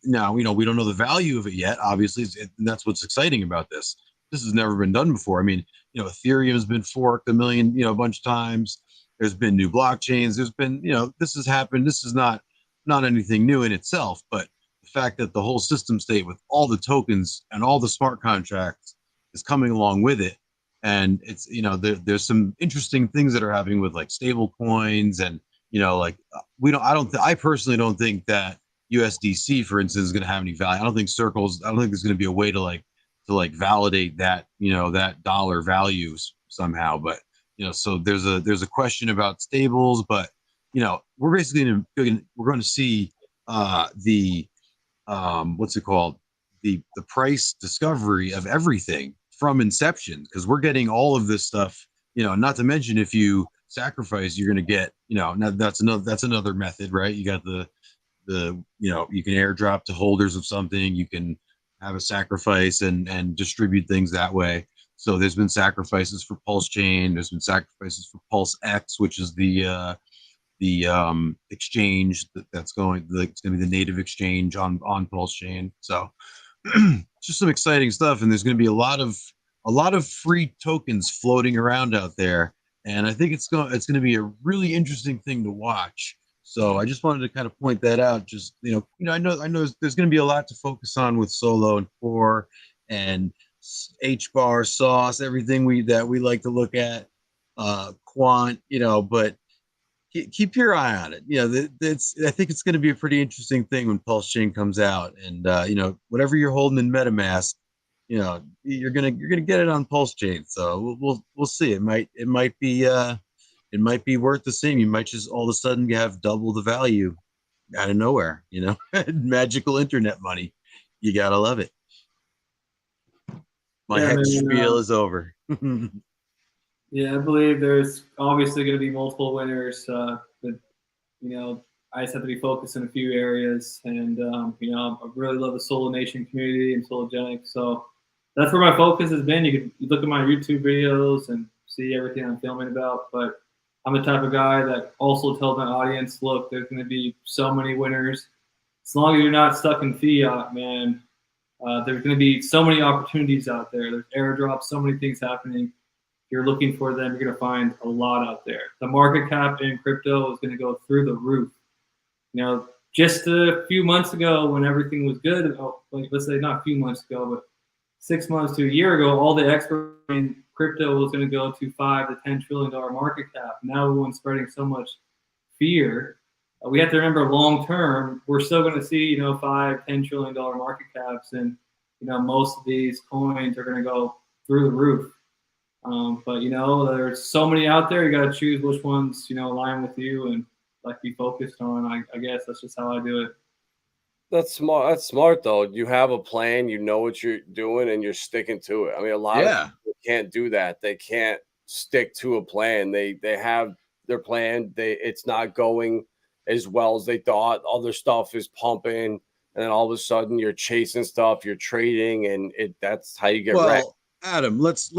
Now, we don't know the value of it yet. Obviously, and that's what's exciting about this. This has never been done before. I mean, Ethereum has been forked a bunch of times. There's been new blockchains. There's been, this has happened. This is not anything new in itself, but the fact that the whole system state with all the tokens and all the smart contracts is coming along with it. And it's, there's some interesting things that are happening with like stable coins and, I personally don't think that USDC, for instance, is going to have any value. I don't think there's going to be a way to validate that, that dollar values somehow. But, so there's a question about stables, but, we're basically we're going to see the what's it called? The price discovery of everything from inception, because we're getting all of this stuff, not to mention if you sacrifice, you're going to get, that's another method, right? You got the you can airdrop to holders of something, you can have a sacrifice and distribute things that way. So there's been sacrifices for Pulse Chain, there's been sacrifices for Pulse X, which is the exchange it's going to be the native exchange on Pulse Chain. So just some exciting stuff, and there's going to be a lot of free tokens floating around out there, and I think it's going to be a really interesting thing to watch. So I just wanted to kind of point that out. Just I know there's going to be a lot to focus on with Solo and Core and HBAR, Sauce, everything that we like to look at, Quant, but keep your eye on it. I think it's going to be a pretty interesting thing when Pulse Chain comes out, and whatever you're holding in MetaMask, you're gonna get it on Pulse Chain. So we'll see. It might be worth the same. You might just all of a sudden have double the value out of nowhere. Magical internet money. You gotta love it. My hex spiel is over. Yeah, I believe there's obviously going to be multiple winners, but I just have to be focused in a few areas, and I really love the Solo Nation community and Sologenic, so that's where my focus has been. You look at my YouTube videos and see everything I'm filming about, but I'm the type of guy that also tells my audience, look, there's going to be so many winners. As long as you're not stuck in fiat, man, there's going to be so many opportunities out there. There's airdrops, so many things happening. If you're looking for them, you're going to find a lot out there. The market cap in crypto is going to go through the roof. Just a few months ago when everything was good, let's say not a few months ago, but 6 months to a year ago, all the experts in crypto was going to go to $5 to $10 trillion market cap. Now everyone's spreading so much fear. We have to remember long term, we're still going to see, $5, $10 trillion market caps, and most of these coins are going to go through the roof. But there's so many out there. You got to choose which ones align with you and be focused on. I guess that's just how I do it. That's smart. That's smart though. You have a plan, you know what you're doing, and you're sticking to it. I mean, a lot of people can't do that. They can't stick to a plan. They have their plan. It's not going as well as they thought. Other stuff is pumping, and then all of a sudden you're chasing stuff, you're trading, and that's how you get wrecked. Adam, let's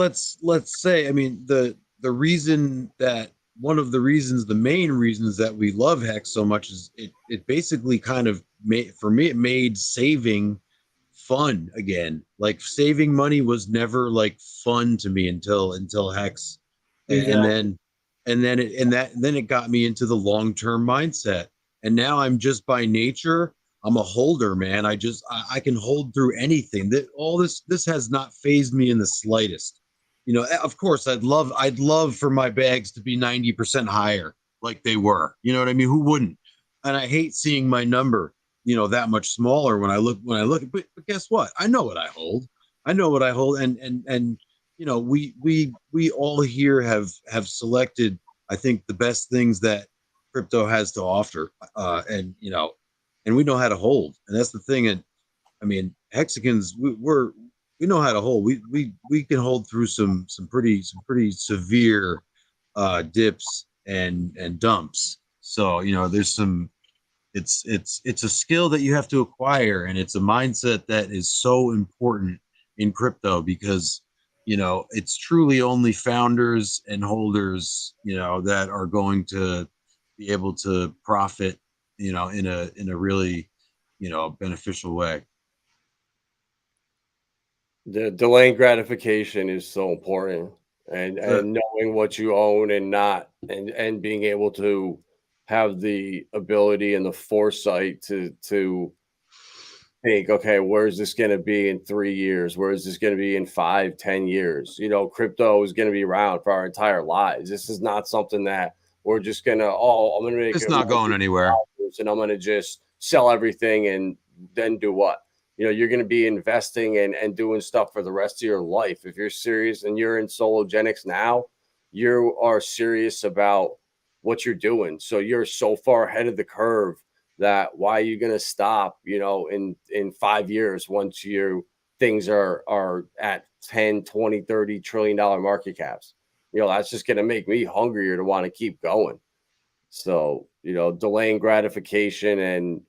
say, I mean, the reason that one of the reasons, the main reasons that we love Hex so much is it basically kind of made, for me, it made saving fun again. Like saving money was never like fun to me until Hex, and Exactly. then it got me into the long-term mindset. And now I'm just by nature, I'm a holder, man. I can hold through anything. That all this has not phased me in the slightest. You know, of course, I'd love for my bags to be 90% higher, like they were. You know what I mean? Who wouldn't? And I hate seeing my number, you know, that much smaller when I look. But guess what? I know what I hold. I know what I hold, and you know, we all here have selected, I think, the best things that crypto has to offer, and you know, and we know how to hold, and that's the thing. And I mean, Hexicans, we know how to hold. We can hold through some pretty severe dips and dumps. So you know, there's some. It's a skill that you have to acquire, and it's a mindset that is so important in crypto because you know it's truly only founders and holders, you know, that are going to be able to profit, you know, in a really, you know, beneficial way. The delaying gratification is so important, So and knowing what you own and not, and being able to have the ability and the foresight to think, okay, where's this going to be in 3 years? Where is this going to be in 5, 10 years? You know, crypto is going to be around for our entire lives. This is not something that we're just going to, oh, I'm going to make it's it not going anywhere. and I'm going to just sell everything and then do what? You know, you're going to be investing and doing stuff for the rest of your life. If you're serious and you're in Sologenics now, you are serious about what you're doing. So you're so far ahead of the curve that why are you going to stop, you know, in 5 years once you things are at 10, 20, 30 trillion dollar market caps. You know, that's just going to make me hungrier to want to keep going. So, you know, delaying gratification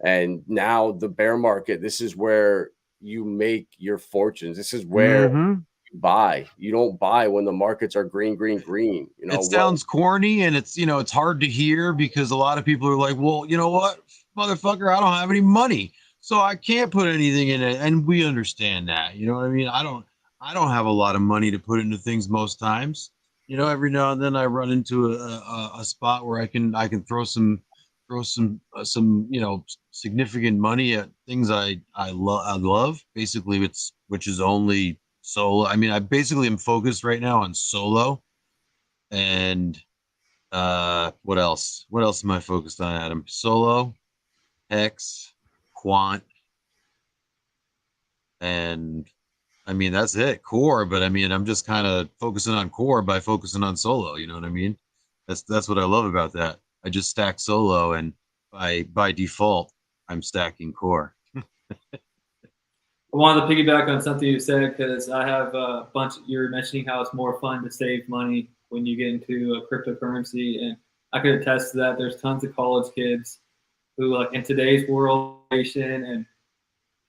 and now the bear market, this is where you make your fortunes. This is where Mm-hmm. you buy. You don't buy when the markets are green, green, green. You know It what? sounds corny and it's, you know, it's hard to hear because a lot of people are like, well, you know what, motherfucker, I don't have any money, so I can't put anything in it. And we understand that, you know what I mean? I don't have a lot of money to put into things most times. You know, every now and then I run into a spot where I can throw some you know, significant money at things I love. Basically, it's which is only solo. I mean, I basically am focused right now on solo. And what else am I focused on, Adam? Solo, Hex, Quant, and I mean that's it. Core, but I mean I'm just kind of focusing on core by focusing on solo. You know what I mean? That's what I love about that. I just stack solo, and by default, I'm stacking core. I wanted to piggyback on something you said because I have a bunch. You're mentioning how it's more fun to save money when you get into a cryptocurrency, and I could attest to that. There's tons of college kids who, like in today's world, and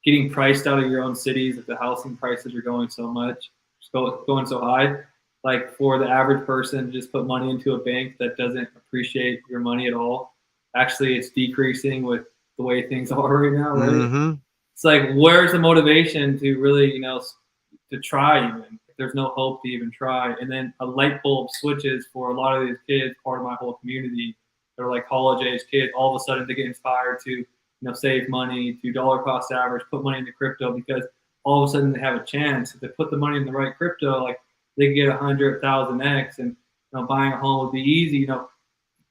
getting priced out of your own cities, if the housing prices are going so much, going so high. Like for the average person to just put money into a bank that doesn't appreciate your money at all. Actually, it's decreasing with the way things are right now, right? Mm-hmm. It's like, where's the motivation to really, you know, to try even if there's no hope to even try? And then a light bulb switches for a lot of these kids, part of my whole community. They're like college age kids. All of a sudden, they get inspired to, you know, save money, do dollar cost average, put money into crypto because all of a sudden they have a chance. If they put the money in the right crypto, like they can get 100,000x, and you know, buying a home would be easy. You know,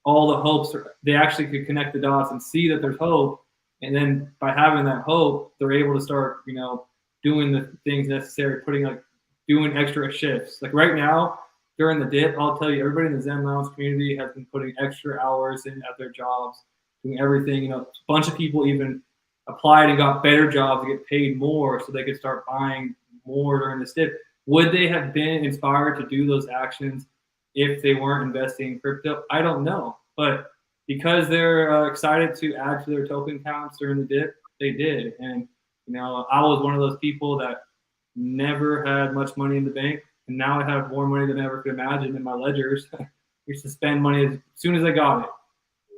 all the hopes they actually could connect the dots and see that there's hope, and then by having that hope they're able to start, you know, doing the things necessary, putting like doing extra shifts. Like right now during the dip, I'll tell you, everybody in the Zen Lounge community has been putting extra hours in at their jobs, doing everything. You know, a bunch of people even applied and got better jobs to get paid more so they could start buying more during this dip. Would they have been inspired to do those actions if they weren't investing in crypto? I don't know. But because they're excited to add to their token counts during the dip, they did. And, you know, I was one of those people that never had much money in the bank. And now I have more money than I ever could imagine in my ledgers. You used to spend money as soon as I got it.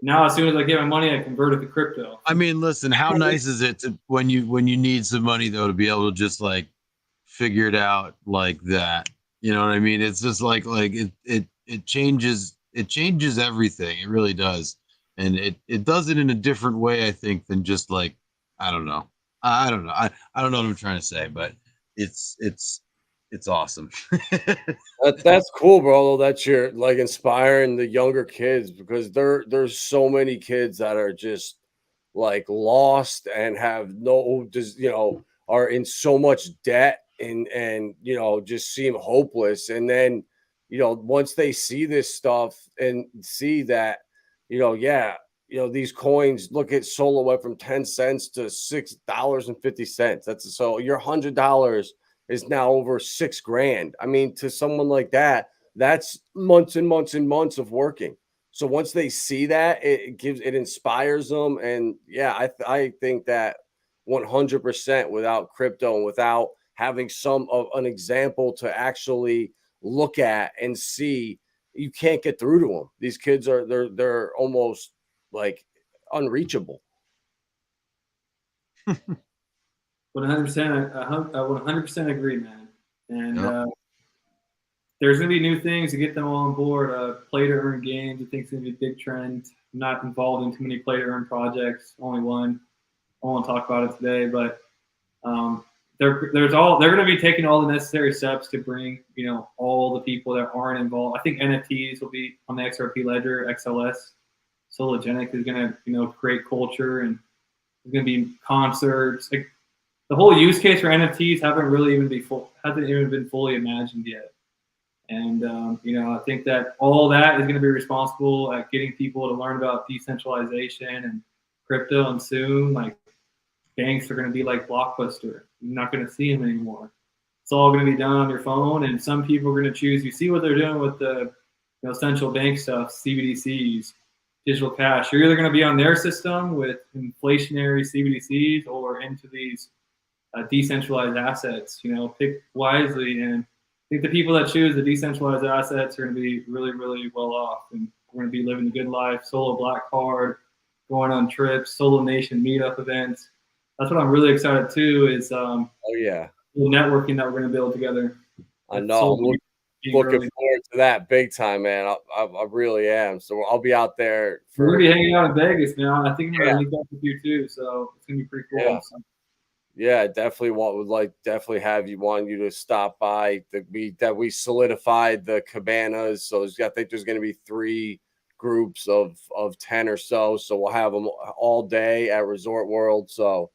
Now, as soon as I get my money, I convert it to crypto. I mean, listen, how nice is it to when you need some money though to be able to just like figure it out like that? You know what I mean? It's just like it changes everything. It really does, and it does it in a different way, I think, than just like I don't know. I don't know. I don't know what I'm trying to say, but it's awesome. That's cool, bro. That you're like inspiring the younger kids because there's so many kids that are just like lost and have no just are in so much debt and just seem hopeless. And then once they see this stuff and see that yeah, these coins, look at Solo went from 10 cents to $6.50. That's so your $100 is now over $6,000. I mean, to someone like that, that's months and months and months of working. So once they see that, it inspires them. And yeah, I think that 100% without crypto and without having some of an example to actually look at and see, you can't get through to them. These kids they're almost like unreachable. 100%. I 100% agree, man. And there's going to be new things to get them all on board. Play to earn games, I think, is going to be a big trend. I'm not involved in too many play to earn projects. Only one. I won't talk about it today, but they're going to be taking all the necessary steps to bring all the people that aren't involved. I think NFTs will be on the XRP ledger. XLS Sologenic is going to create culture, and there's going to be concerts. Like, the whole use case for NFTs hasn't even been fully imagined yet. And I think that all that is going to be responsible at getting people to learn about decentralization and crypto. And soon, like, banks are going to be like Blockbuster. You're not going to see them anymore. It's all going to be done on your phone, and some people are going to choose. You see what they're doing with the central bank stuff, CBDCs, digital cash. You're either going to be on their system with inflationary CBDCs or into these decentralized assets. Pick wisely, and I think the people that choose the decentralized assets are going to be really, really well off, and we're going to be living a good life. Solo Black Card, going on trips, Solo Nation meetup events. That's what I'm really excited too. Is the networking that we're going to build together. I know. I'm looking forward to that big time, man. I really am. So I'll be out there. We're going to be hanging out in Vegas, man. I think I'm going to link up with you too. So it's going to be pretty cool. Yeah. Yeah, definitely definitely have you to stop by. We solidified the cabanas, so I think there's going to be 3 groups of 10 or so. So we'll have them all day at Resort World. So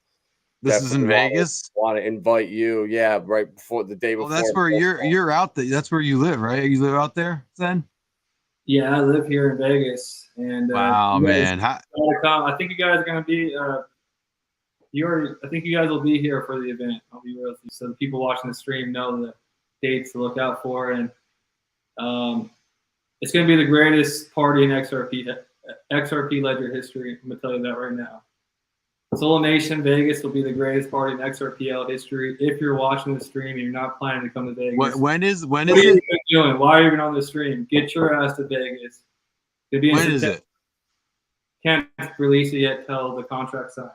this is in Vegas. Want to invite you? Yeah, right before the day before. Oh, that's where you're out there. That's where you live, right? You live out there, Zen? Yeah, I live here in Vegas, and wow, man! I think you guys are going to be. I think you guys will be here for the event. I'll be real with you, so the people watching the stream know the dates to look out for, and it's going to be the greatest party in XRP ledger history. I'm going to tell you that right now. Solo Nation Vegas will be the greatest party in XRPL history. If you're watching the stream and you're not planning to come to Vegas, when is it? What are you doing? Why are you even on the stream? Get your ass to Vegas. When is it? Can't release it yet till the contract's signed.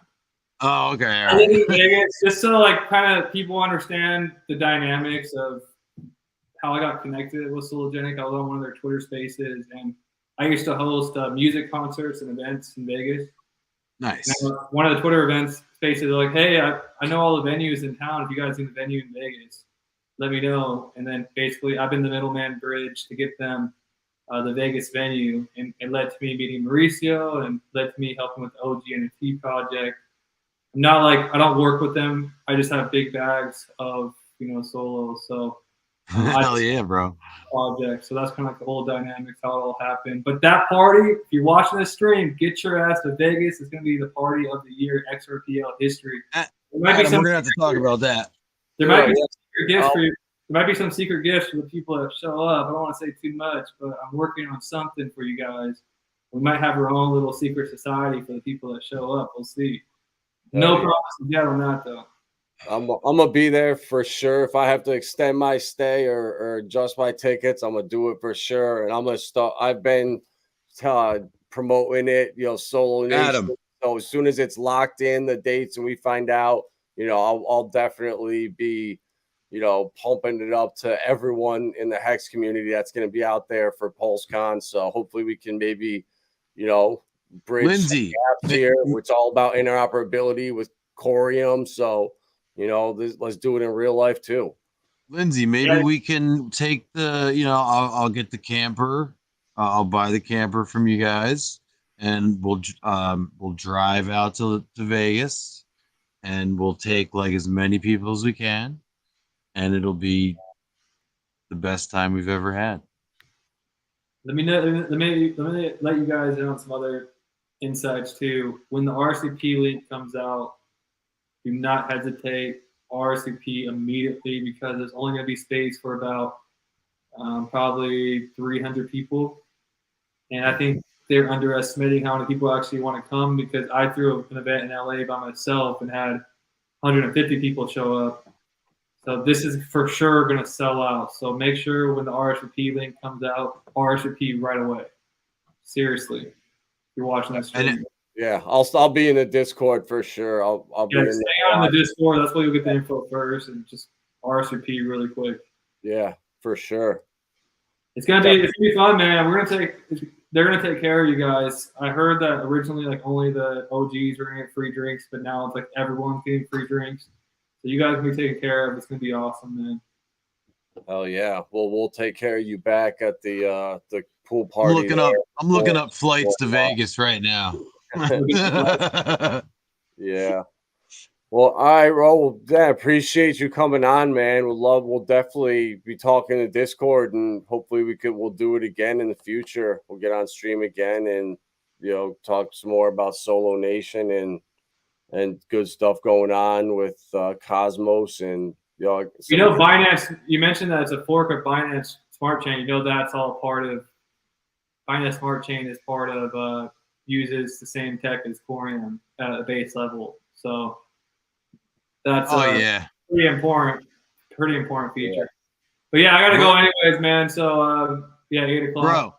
Oh, okay. All right. Vegas, just so like kind of people understand the dynamics of how I got connected with Sologenic. I was on one of their Twitter spaces, and I used to host music concerts and events in Vegas. Nice. And one of the Twitter events spaces, they're like, hey, I know all the venues in town. If you guys need a venue in Vegas, let me know. And then basically I've been the middleman bridge to get them the Vegas venue, and it led to me meeting Mauricio and led to me helping with the OG NFT project. I'm not like, I don't work with them. I just have big bags of, Solo. So hell yeah, bro. Project. So that's kind of like the whole dynamics, how it all happened. But that party, if you're watching this stream, get your ass to Vegas. It's going to be the party of the year, XRPL history. We're going to have to talk about that. There might be some secret gifts for you. There might be some secret gifts for the people that show up. I don't want to say too much, but I'm working on something for you guys. We might have our own little secret society for the people that show up. We'll see. No promises yet on that, though. I'm gonna be there for sure. If I have to extend my stay or adjust my tickets, I'm gonna do it for sure. And I'm gonna start. I've been promoting it, Solo Nation. Adam, So as soon as it's locked in the dates and we find out, I'll definitely be, pumping it up to everyone in the Hex community that's going to be out there for PulseCon. So hopefully we can maybe, bridge some Lindsay, gaps here. It's all about interoperability with Coreum. So, let's do it in real life too. Lindsay, maybe Yeah. we can take I'll get the camper. I'll buy the camper from you guys, and we'll drive out to Vegas, and we'll take like as many people as we can, and it'll be the best time we've ever had. Let me let you guys in on some other insights too. When the RSVP link comes out, do not hesitate. RSVP immediately, because there's only going to be space for about probably 300 people. And I think they're underestimating how many people actually want to come, because I threw an event in LA by myself and had 150 people show up. So this is for sure going to sell out. So make sure when the RSVP link comes out, RSVP right away. Seriously, if you're watching this stream. Yeah, I'll be in the Discord for sure. I'll be in Stay on the Discord. That's where you'll get the info first, and just RSVP really quick. Yeah, for sure. It's gonna be fun, man. They're gonna take care of you guys. I heard that originally, like, only the OGs were gonna get free drinks, but now it's like everyone's getting free drinks. So you guys will be taken care of. It's gonna be awesome, man. Oh yeah. Well, we'll take care of you back at the pool party. I'm looking up flights to Vegas right now. Yeah. Well, all right, Ro. Well, appreciate you coming on, man. We'll definitely be talking to Discord, and hopefully we'll do it again in the future. We'll get on stream again and talk some more about Solo Nation and good stuff going on with Cosmos and Binance. You mentioned that it's a fork of Binance Smart Chain. That's all part of Binance Smart Chain. Is part of uses the same tech as Coreum at a base level. So that's pretty important feature. Yeah. But yeah, I gotta go anyways, man. So 8 o'clock. Bro,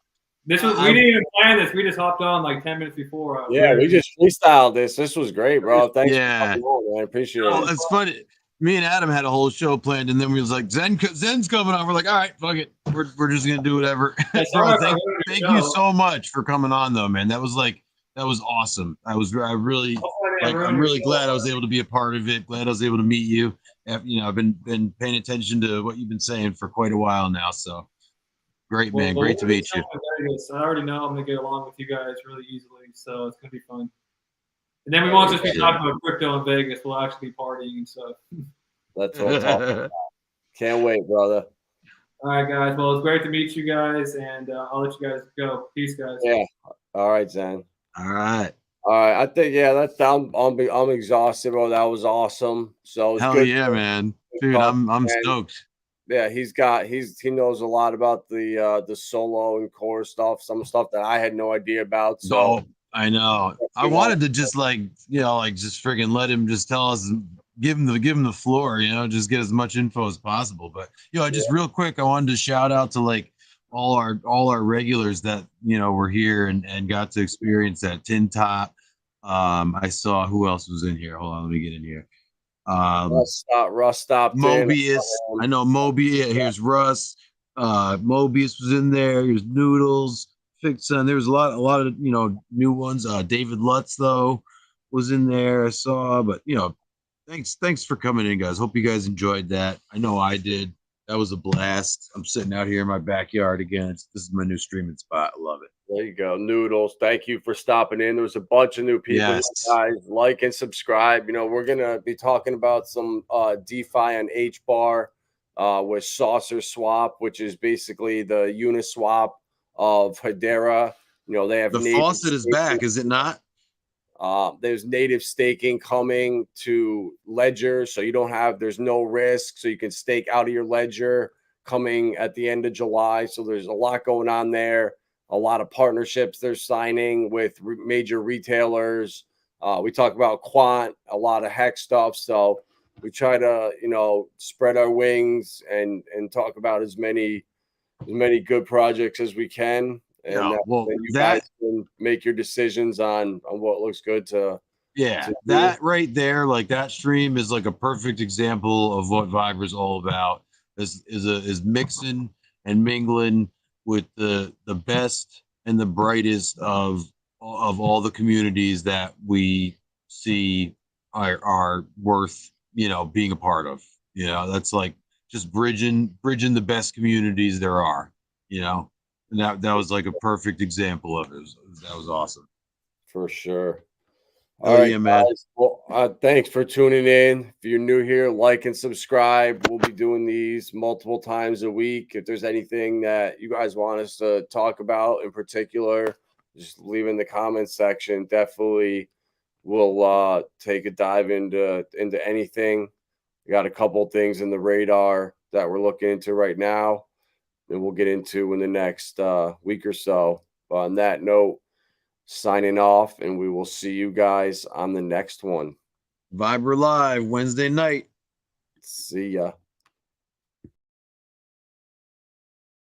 we didn't even plan this. We just hopped on like 10 minutes before. We just freestyled this. This was great, bro. Thanks for coming on, man. Appreciate it. It's funny. Me and Adam had a whole show planned, and then we was like, Zen's coming on. We're like, all right, fuck it. We're just gonna do whatever. Bro, thank you so much for coming on, though, man. That was awesome. I'm really glad I was able to be a part of it. Glad I was able to meet you. I've been paying attention to what you've been saying for quite a while now. So great, man. Great to meet you. I already know I'm gonna get along with you guys really easily, so it's gonna be fun. And then we won't just be talking about crypto in Vegas. We'll actually be partying and stuff. That's what I'm talking about. Can't wait, brother. All right, guys. Well, it's great to meet you guys, and I'll let you guys go. Peace, guys. Yeah. All right, Zen. All right. I think that's I'm exhausted, bro. That was awesome. So it's hell good yeah, man. Dude, I'm stoked. Yeah, he knows a lot about the solo and core stuff, some stuff that I had no idea about. So I know. I wanted to just just freaking let him just tell us, give him the floor, just get as much info as possible. But just real quick, I wanted to shout out to like all our regulars that were here and got to experience that Tin Top. I saw who else was in here. Hold on, let me get in here. Russ stopped Mobius. I know Mobius. Here's Russ. Mobius was in there. Here's Noodles. Fixon. There was a lot of new ones. David Lutz though was in there. I saw, but thanks for coming in, guys. Hope you guys enjoyed that. I know I did. That was a blast. I'm sitting out here in my backyard again. This is my new streaming spot. I love it. There you go. Noodles. Thank you for stopping in. There was a bunch of new people. Yes. Guys, like and subscribe. We're going to be talking about some DeFi on HBAR with Saucer Swap, which is basically the Uniswap of Hedera. They have the faucet is back, is it not? There's native staking coming to Ledger, so there's no risk, so you can stake out of your Ledger coming at the end of July. So there's a lot going on there. A lot of partnerships they're signing with major retailers. We talk about Quant, a lot of Hex stuff. So try to, you know, spread our wings and talk about as many good projects as we can, and No, well, then you that guys can make your decisions on what looks good to yeah, do. that right there, like that stream is like a perfect example of what Vibra's all about. Is mixing and mingling with the best and the brightest of all the communities that we see are worth, you know, being a part of. You know, that's like just bridging the best communities there are, you know. And that was like a perfect example of it. That was awesome. For sure. Hell All right, yeah, man. guys. Well, thanks for tuning in. If you're new here, like and subscribe. We'll be doing these multiple times a week. If there's anything that you guys want us to talk about in particular, just leave in the comments section. Definitely we'll take a dive into anything. We got a couple things in the radar that we're looking into right now, that we'll get into in the next week or so. But on that note, signing off, and we will see you guys on the next one. Vibra Live Wednesday night. See ya.